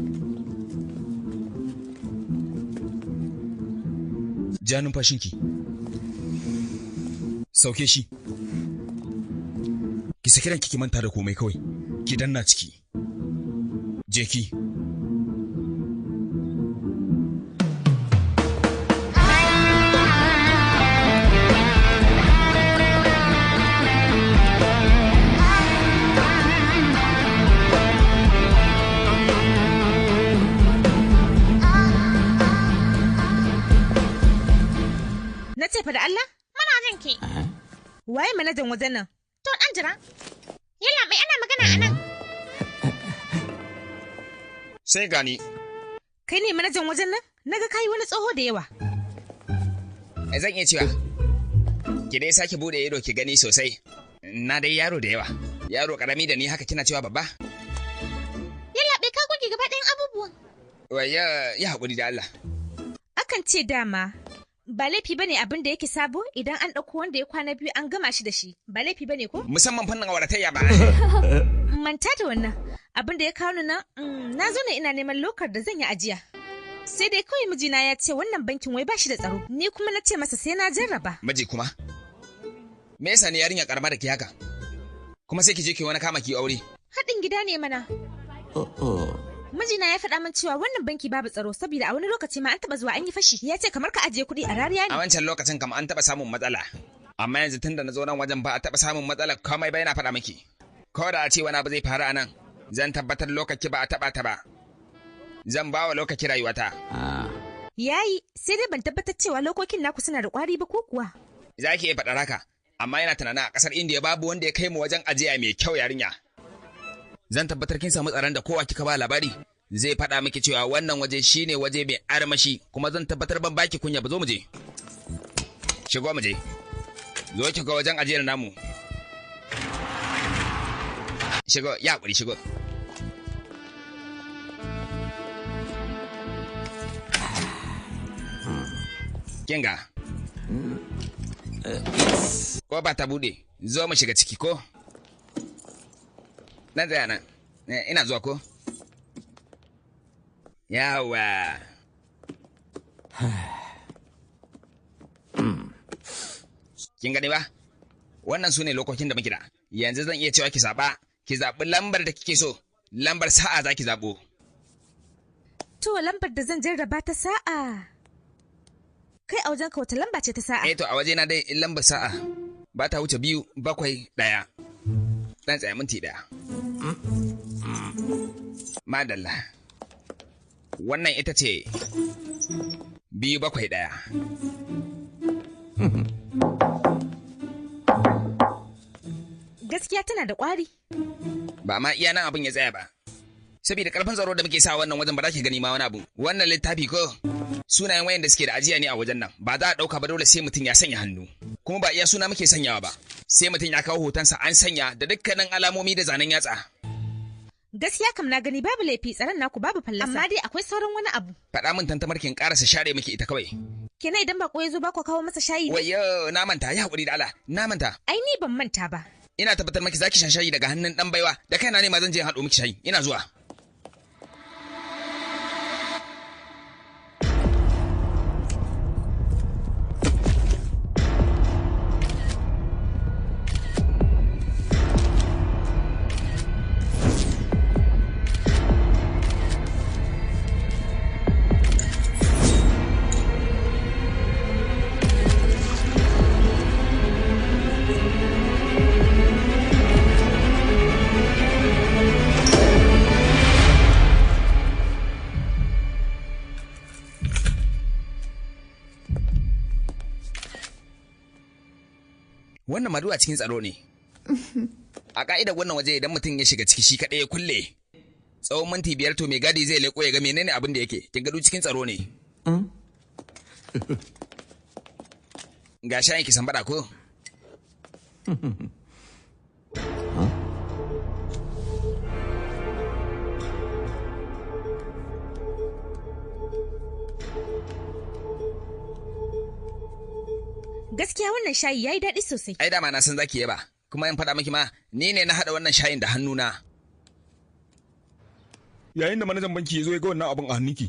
Ja numfashinki. Sauke shi. Ki saki ranki ki manta da komai kawai. Ki danna ciki. Je ki. Na ce fa da Allah? Muna jin ki. Waye manajan wajen nan? To dan jira. Yalla mai ana magana a nan. Sai gani. Kai ne manajan wajen nan? Naga kai wani tsoho da yawa. Zan iya cewa. Ki dai sake bude ido ki gani sosai. Na dai yaro da yawa. Yaro karami da ni haka kina cewa babba? Yalla bai ka goge gaba ɗayan abubuwan. Wai ya haƙuri da Allah. Akan ce dama ba laifi bane abin da yake sabo idan an ɗauko wanda ya kwana biyu an gama shi da shi. Ba laifi bane ko? Musamman fannin auratayya ba. Manta da wannan. Abin da ya kawo nan, na zo ne ina neman lokar da zan yi ajiya. Sai dai kawai mijina ya ce wannan bankin wai ba shi da tsaro. Ni kuma na ce masa sai na jarraba. Miji kuma? Me yasa ne yarinya karama da ke haka? Kuma sai ki je ki wani kama ki aure. Haɗin gida ne mana. Mijina ya faɗa min cewa wannan banki babu tsaro saboda a wani lokaci ma an taɓa zuwa an yi fashi. Ya ce kamar ka ajiye kuɗi a rariya ne. A wancan lokacin kam an taɓa samun matsala. Amma yanzu tunda na zo nan wajen ba a taɓa samun matsala komai ba yana faɗa miki. Ko da a ce wani abu zai faru a nan, zan tabbatar lokaci ba a taɓa ta ba. Zan ba wa lokaci rayuwata. Yayi, sai dai ban tabbatar cewa lokokin naku suna da ƙwari ba ko kuwa. Za ki iya faɗar haka, amma yana tunanin a ƙasar Indiya babu wanda ya kai mu wajen ajiya mai kyau yarinya. Zan tabbatar kin samu tsaron da kowa kika ba labari zai faɗa miki cewa wannan waje shine waje mai armashi kuma zan tabbatar ban baki kunya ba zo mu je. Shigo mu je. Zo ki ga wajen ajiyar namu. Shigo, ya kuri shigo. Kinga. Ko ba ta bude. Zo mu shiga ciki ko? Dan tsaya nan. Ina zuwa ko? Yawa. Kin gani ba? Wannan su ne lokokin da muke da. Yanzu zan iya cewa ki zaɓi lambar da kike so. Lambar sa'a za ki zaɓo. To lambar da zan jarraba ta sa'a. Kai a wajenka wata lamba ce ta sa'a? To a wajena dai lambar sa'a ba ta wuce 2, 7, 1. Dan tsaya minti 1. Madalla. Wannan ita ce 2, 7, 1. Gaskiya tana da ƙwari. Ba ma iya nan abin ya tsaya ba. Saboda ƙarfin tsaro da muke sa wannan wajen ba za ki gani ma wani abu. Wannan littafi ko sunayen wayan da suke da ajiya ne a wajen nan. Ba za a ɗauka ba dole sai mutum ya sanya hannu. Kuma ba iya suna muke sanyawa ba. Sai mutum ya kawo hotonsa an sanya da dukkanin alamomi da zanen yatsa. Gaskiya kam na gani babu laifi tsaron naku babu fallasa. Amma dai akwai sauran wani abu. Faɗa min tantamar kin ƙarasa share miki ita kawai. Kenan idan bako ya zo ba ku kawo masa shayi ne? Wayyo na manta ya haƙuri da Allah na manta. Ai ni ban manta ba. Ina tabbatar maki zaki sha shayi daga hannun dan baiwa da kaina ne ma zan je in haɗo miki shayi ina zuwa. Wannan madu a cikin tsaro ne. A ka'idar wannan waje idan mutum ya shiga ciki shi kaɗai ya kulle. Tsawon minti 5 to mai gadi zai leƙo ya ga menene abin da yake. Kin gado cikin tsaro ne. Ga shayin ki sambada ko? Gaskiya wannan shayi yayi daɗi sosai. Ai dama na san zaki yaba. Kuma in faɗa miki ma ni ne na haɗa wannan shayin da hannuna. Yayin da manajan banki ya zo ya ga wannan abin a hannunki,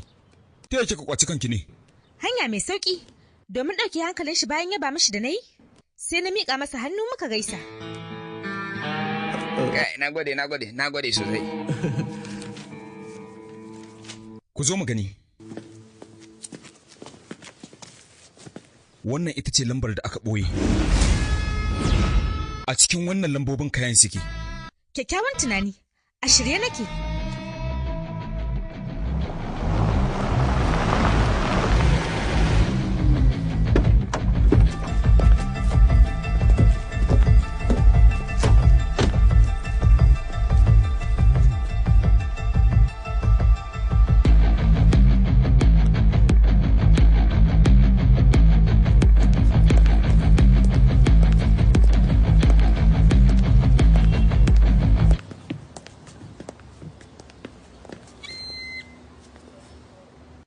ta yake ka kwaci kanki ne? Hanya mai sauki. Domin ɗauke hankalin shi bayan yaba mishi da na yi, sai na miƙa masa hannu muka gaisa. Na gode sosai. Ku zo mu gani. Wannan ita ce lambar da aka ɓoye. A cikin wannan lambobin kayan suke. Kyakkyawan tunani, a shirye nake.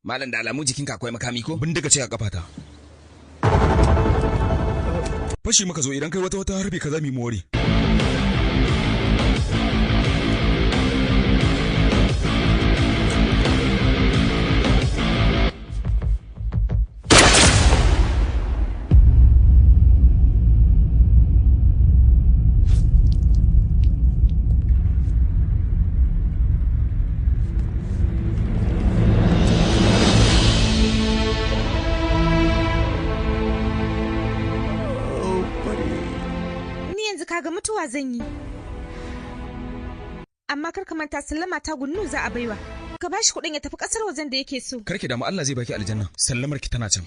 Malam da alamu jikinka akwai makami ko? Bindiga ce a kafata. Fashi muka zo idan kai wata harbe ka za mu more. Zan yi. Amma kar ka manta sallama ta gunnu za a baiwa. Ka bashi kuɗin ya tafi ƙasar wajen da yake so. Karki damu Allah zai baki aljanna. Sallamar ki tana can.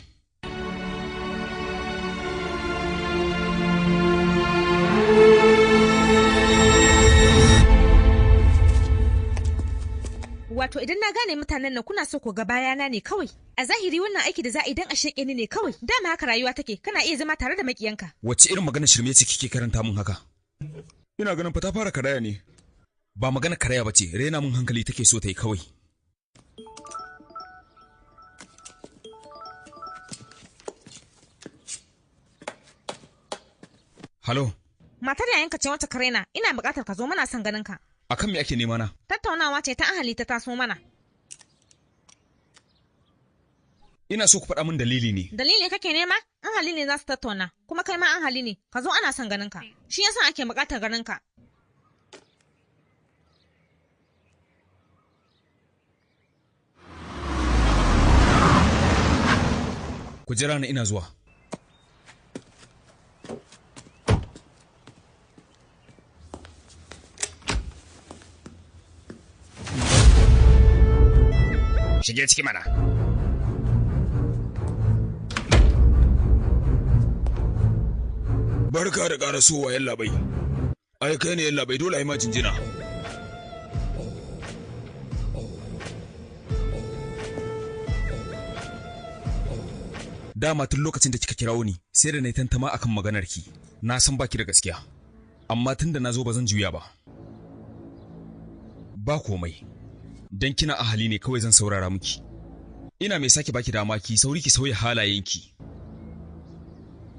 Wato Wato idan na gane mutanen nan kuna so ku ga bayana ne kawai. A zahiri wannan aiki da za a idan a sheke ni ne kawai. Dama haka rayuwa take, kana iya zama tare da makiyanka. Wace irin magana shirme ce kike karanta min haka? Ina ganin fa ta fara karaya ne. Ba magana karaya bace, rena min hankali take so ta yi kawai. Halo. Matar yayanka ce wata karena, ina buƙatar ka zo muna son ganin ka. Akan me ake nema na? Tattaunawa ce ta ahali ta taso mana. Ina so ku faɗa min dalili ne. Dalili kake nema? Ahali ne za su tattauna, kuma kai ma ahali ne. Ka zo ana son ganin ka. Shi yasa ake buƙatar ganin ka. Ku jira ni ina zuwa. Shige ciki mana. Barka da ƙarasowa yallaɓai. Ai kai ne yallaɓai, dole ai ma jinjina. Dama tun lokacin da kika kirawo ni, sai da na yi tantama akan maganar ki. Na san baki da gaskiya. Amma tun da na zo ba zan juya ba. Ba komai. Dan kina ahali ne kawai zan saurara miki. Ina mai sake baki dama ki sauri ki sauya halayenki.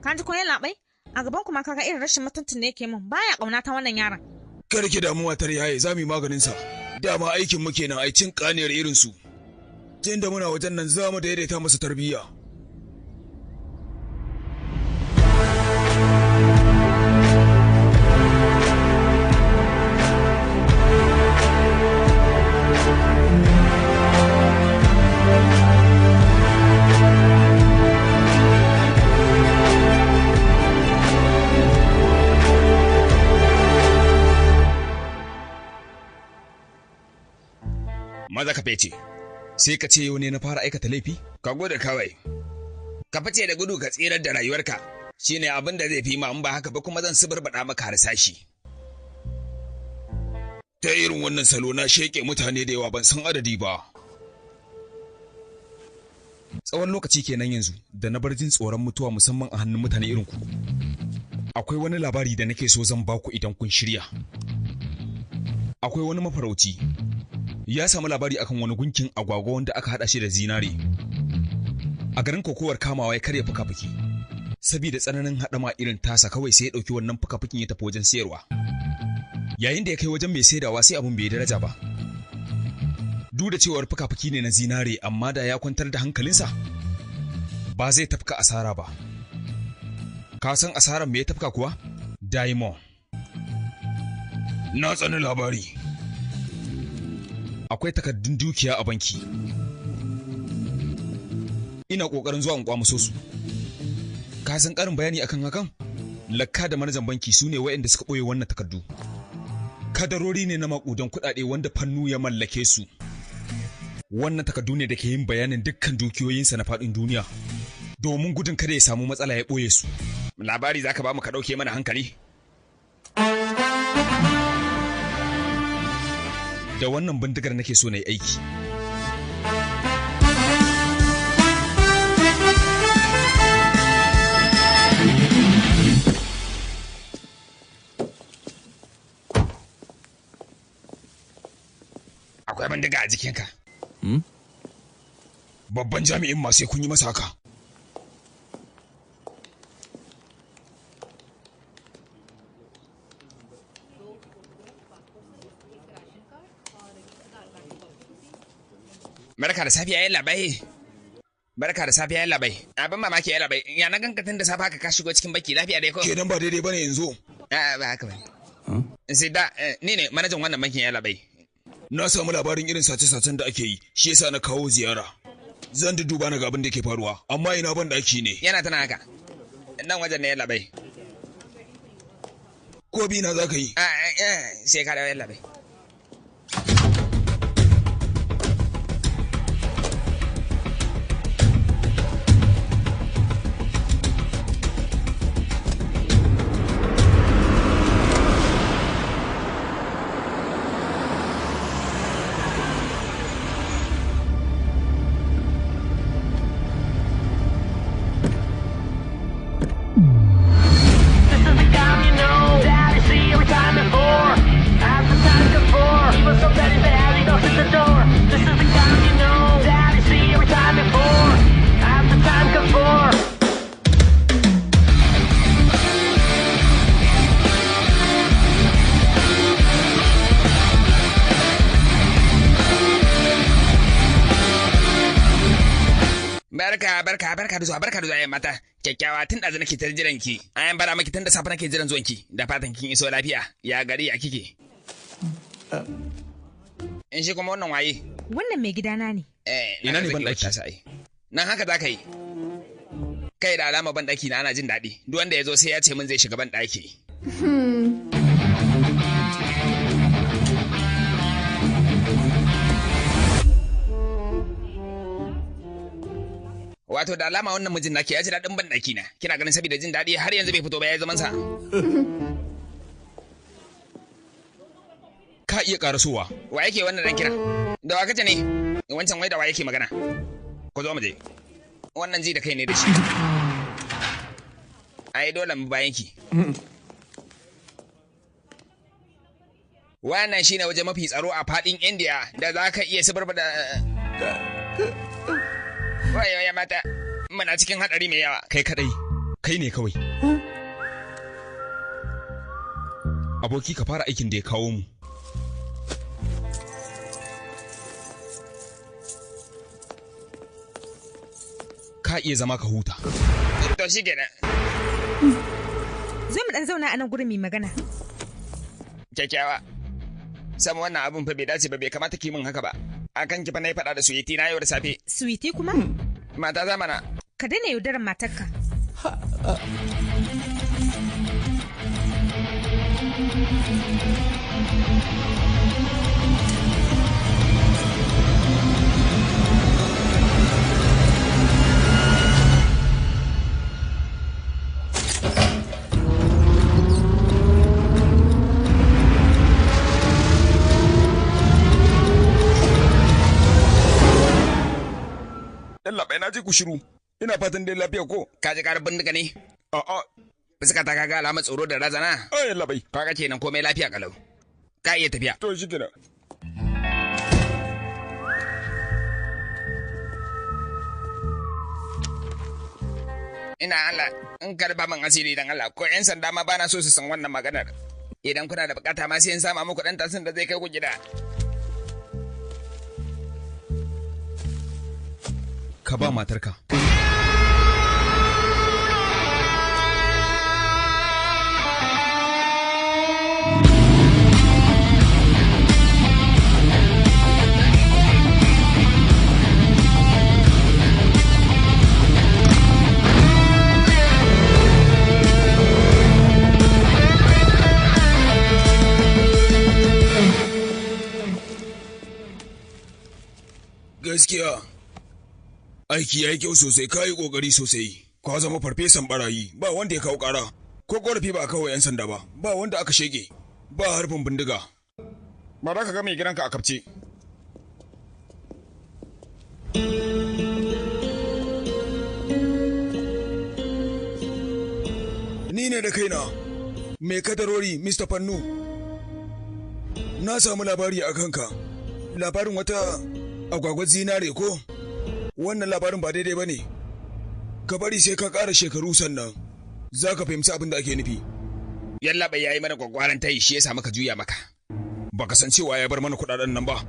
Kan ji koyan labai? A gaban kuma kaga irin rashin mutuntun ne yake min. Baya kauna ta wannan yaron. Kar ki damu matar yaye, za mu yi maganin sa. Dama aikin mu kenan ai cin kaniyar irin su. Tunda muna wajen nan za mu daidaita masa tarbiyya. Maza ka fece, sai ka ce yau ne na fara aikata laifi? Ka gudu kawai. Ka fice da gudu ka tsirar da rayuwarka. Shine abin da zai fi ma in ba haka ba kuma zan suburbaɗa maka harsashi. Ta irin wannan salo na sheke mutane da yawa ban san adadi ba. Tsawon lokaci kenan yanzu da na bar jin tsoron mutuwa musamman a hannun mutane irin ku. Akwai wani labari da nake so zan baku idan kun shirya. Akwai wani mafarauci. Ya samu labari akan wani gunkin agwagwa wanda aka hada shi da zinare. A garin kokowar kamawa ya karya fuka-fuki. Saboda tsananin hadama irin tasa kawai sai ya dauki wannan fuka-fukin ya tafi wajen sayarwa. Yayin da ya kai wajen mai saidawa sai abun bai daraja ba. Duk da cewar fuka-fuki ne na zinare amma da ya kwantar da hankalinsa ba zai tafka asara ba. Ka san asaran me ya tafka kuwa? Diamond. Na tsani labari. Akwai takardun dukiya a banki. Ina kokarin zuwa in kwamuso su. Ka san karin bayani akan hakan? Lakka da manajan banki su ne waɗanda suka ɓoye wannan takardu. Kadarori ne na makudan kuɗaɗe wanda fannu ya mallake su. Wannan takardu ne da ke yin bayanin dukkan dukiyoyinsa na faɗin duniya. Domin gudun kada ya samu matsala ya ɓoye su. Labari zaka ba mu ka ɗauke mana hankali? Da wannan bindigar nake so na yi aiki. Akwai bindiga a jikinka. Babban jami'in ma sai kun yi masa haka. Barka da safiya yayin labai. Barka da safiya yayin labai. Abin mamaki yayin labai. Ya na ganka tun da safa ka shigo cikin baki lafiya dai ko? Kenan ba daidai bane yanzu. Ba haka bane. Sai da ni ne manajan wannan bankin yayin labai. Na samu labarin irin sace-sacen da ake yi, shi yasa na kawo ziyara. Zan duba na ga abin da ke faruwa, amma ina ban daki ne. Yana tana haka. Nan wajen ne yayin labai. Ko bi na za ka yi? Sai ka dawo yayin labai. Barka da zuwa yan mata. Kyakkyawa tun ɗazu nake ta jiran ki. Ayan bara maki tun da safe nake jiran zuwan ki. Da fatan kin iso lafiya. Ya gari ya kike? In shi kuma wannan waye? Wannan mai gidana ne. Ina ne ban ɗaki? Nan haka za ka yi. Kai da alama ban ɗaki na ana jin daɗi. Duk wanda ya zo sai ya ce min zai shiga ban ɗaki. Wato da alama wannan mijin nake ya ji daɗin ban ɗaki na. Kina ganin saboda jin daɗi har yanzu bai fito ba ya zaman sa. Ka iya ƙarasowa. Wa yake wannan dan kira? Da wa kace ne? Wancan wai da wa yake magana? Ko zo mu je. Wannan ji da kai ne da shi. Ai dole mu bayan ki. Wannan shine waje mafi tsaro a fadin Indiya da za ka iya suburba da wayo ya mata. Muna cikin hadari mai yawa. Kai kadai. Kai ne kawai. Aboki ka fara aikin da ya kawo mu. Ka iya zama ka huta. To shi kenan. Zo mu dan zauna a nan gurin mai magana. Kyakkyawa. Sam wannan abun fa bai dace ba, bai kamata ki min haka ba. Akan ki fa nayi fada da suwiti na yau da safe. Suwiti kuma? Mata zamana. Ka daina yaudarar matarka. Yallaɓai na ji ku shiru. Ina fatan dai lafiya ko? Ka ji karar bindiga ne? A'a. Fuska ta kaga alamar tsoro da razana? Ai yallaɓai. Kaga kenan komai lafiya kalau. Ka iya tafiya. To shi kenan. Ina Allah, in karba min asiri dan Allah, ko 'yan sanda ma bana so su san wannan maganar. Idan kuna da bukata ma sai in sama muku dan tasin da zai kai ku gida. Ka ba matarka. Gaskiya. Aiki ya yi kyau sosai, ka yi ƙoƙari sosai. Ka zama farfesan barayi, ba wanda ya kawo ƙara. Ko ƙorafi ba a kawo 'yan sanda ba, ba wanda aka shege, ba harbin bindiga. Ba za ka ga mai gidanka a kafce. Ni ne da kaina, mai kadarori Mr. Fannu. Na samu labari a kanka, labarin wata agwagwar zinare ko? Wannan labarin ba daidai ba ne, ka bari sai ka ƙara shekaru sannan za ka fahimci abin da ake nufi. Yallaɓai ya yi mana gwagwaran tayi shi ya sa maka juya maka. Ba ka san cewa ya bar mana kuɗaɗen nan ba,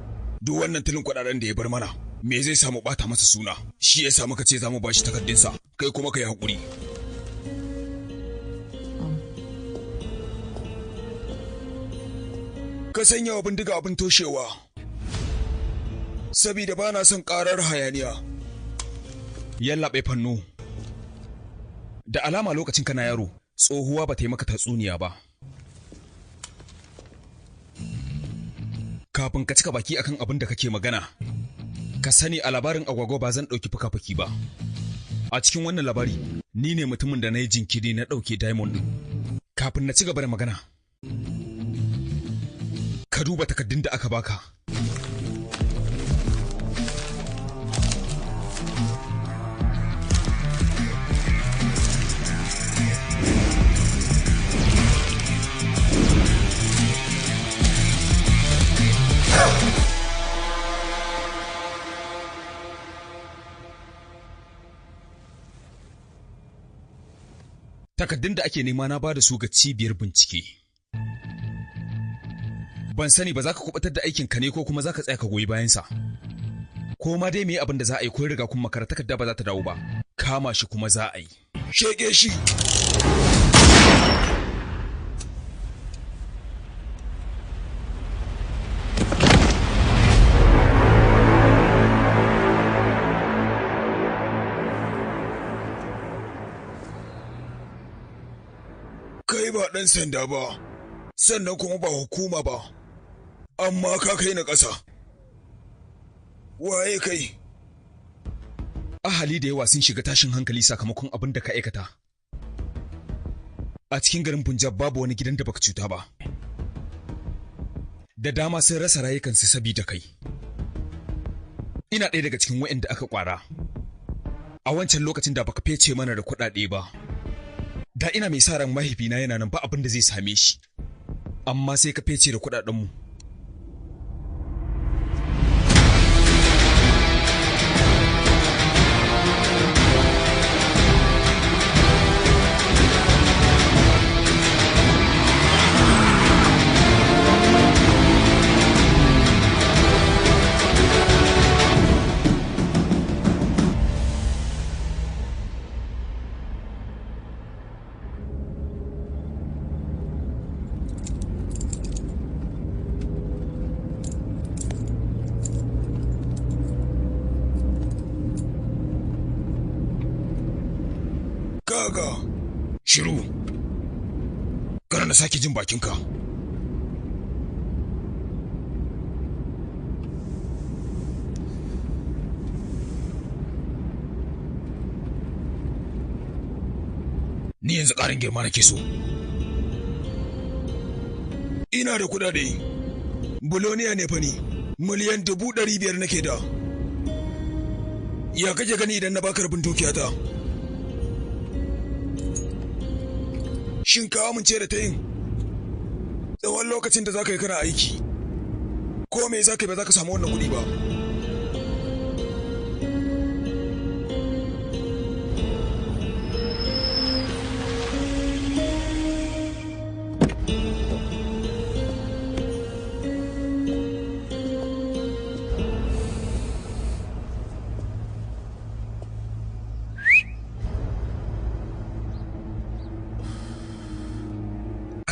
duk wannan tilin kuɗaɗen da ya bar mana, me zai samu ɓata masa suna, shi ya sa muka ce za mu ba shi takardunsa, kai kuma ka yi haƙuri. Ka sanya wa bindiga abin toshewa, sabida ba na son ƙarar hayaniya. Yallaɓai Fannu, da alama lokacin kana yaro, tsohuwa ba ta yi maka tatsuniya ba. Kafin ka cika baki akan abin da kake magana, ka sani a labarin agwagwa ba zan ɗauki fuka-fuki ba. A cikin wannan labari, ni ne mutumin da na yi jinkiri na ɗauke diamond ɗin. Kafin na ci gaba da magana, ka duba takardun da aka baka. Takardun da ake nema na ba da su ga cibiyar bincike. Ban sani ba za ka kubatar da aikinka ne ko kuma za ka tsaya ka goyi bayansa. Ko ma dai me abin da za a yi ko riga kun makara takarda ba za ta dawo ba. Kama shi kuma za a yi. Shege shi. Kai ba ɗan sanda ba, sannan kuma ba hukuma ba, amma ka kai na ƙasa. Waye kai? Ahali da yawa sun shiga tashin hankali sakamakon abin da ka aikata. A cikin garin Punjab babu wani gidan da baka cuta ba. Da dama sun rasa rayukansu sabida kai. Ina ɗaya daga cikin waɗanda aka ƙwara. A wancan lokacin da baka fece mana da kuɗaɗe ba. Da ina mai sa ran mahaifina yana nan ba abin da zai same shi. Amma sai ka fece da kuɗaɗenmu. Shiru, kar na sake jin bakinka. Ni yanzu ƙarin girma nake so. Ina da kuɗaɗe, buloniya ne fa ni, miliyan 500 nake da. Ya kake gani idan na baka rabin dukiyata? Shin ka amince da ta yin tsawon lokacin da za ka yi kana aiki, ko me za ka yi ba za ka samu wannan kuɗi ba?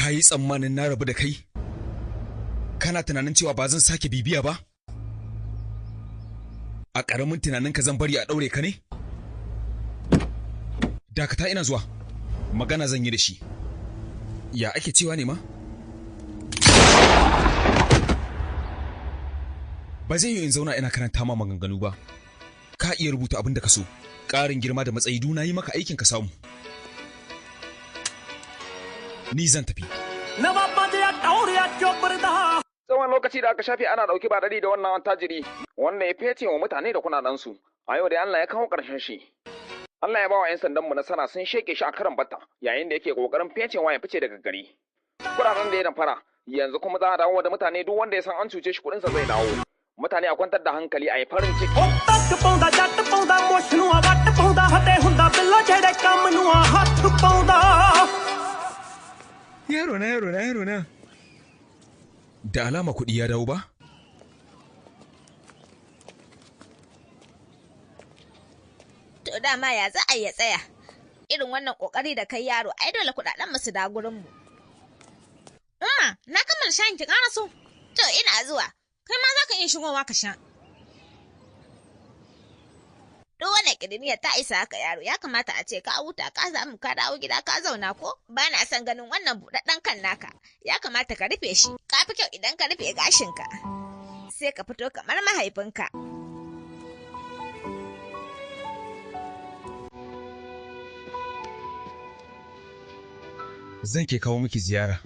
Ka yi tsammanin na rabu da kai? Kana tunanin cewa ba zan sake bibiya ba? A ƙaramin tunaninka zan bari a ɗaure ka ne? Dakata ina zuwa, magana zan yi da shi. Ya ake cewa ne ma? Ba zai yi in zauna ina karanta ma maganganu ba. Ka iya rubuta abin da ka so, ƙarin girma da matsayi duna yi maka aikin ka samu. Ni zan tafi. Tsawon lokaci da aka shafe ana ɗauki ba daɗi da wannan tajiri wanda ya fece wa mutane da kunaɗensu. A yau da Allah ya kawo ƙarshen shi. Allah ya ba wa 'yan sandanmu nasara sun sheke shi a karan batta yayin da yake ƙoƙarin fecewa ya fice daga gari. Kuɗaɗen da ya damfara yanzu kuma za a dawo da mutane duk wanda ya san an cuce shi kuɗinsa zai dawo. Mutane a kwantar da hankali a yi farin ciki. Yaro na. Da alama kuɗi ya dawo ba? To dama ya za a ya tsaya. Irin wannan ƙoƙari da kai yaro, ai dole kuɗaɗen mu su da gurinmu. Na kammala shayin ki ƙara so. To ina zuwa. Kai ma za ka iya shigowa ka sha. Duk wannan ƙidiniyar ta isa haka yaro, ya kamata a ce ka huta ka samu ka dawo gida ka zauna ko? Ba na son ganin wannan buɗaɗɗen kan naka. Ya kamata ka rufe shi, ka fi kyau idan ka rufe gashinka. Sai ka fito kamar mahaifinka. Zan ke kawo miki ziyara.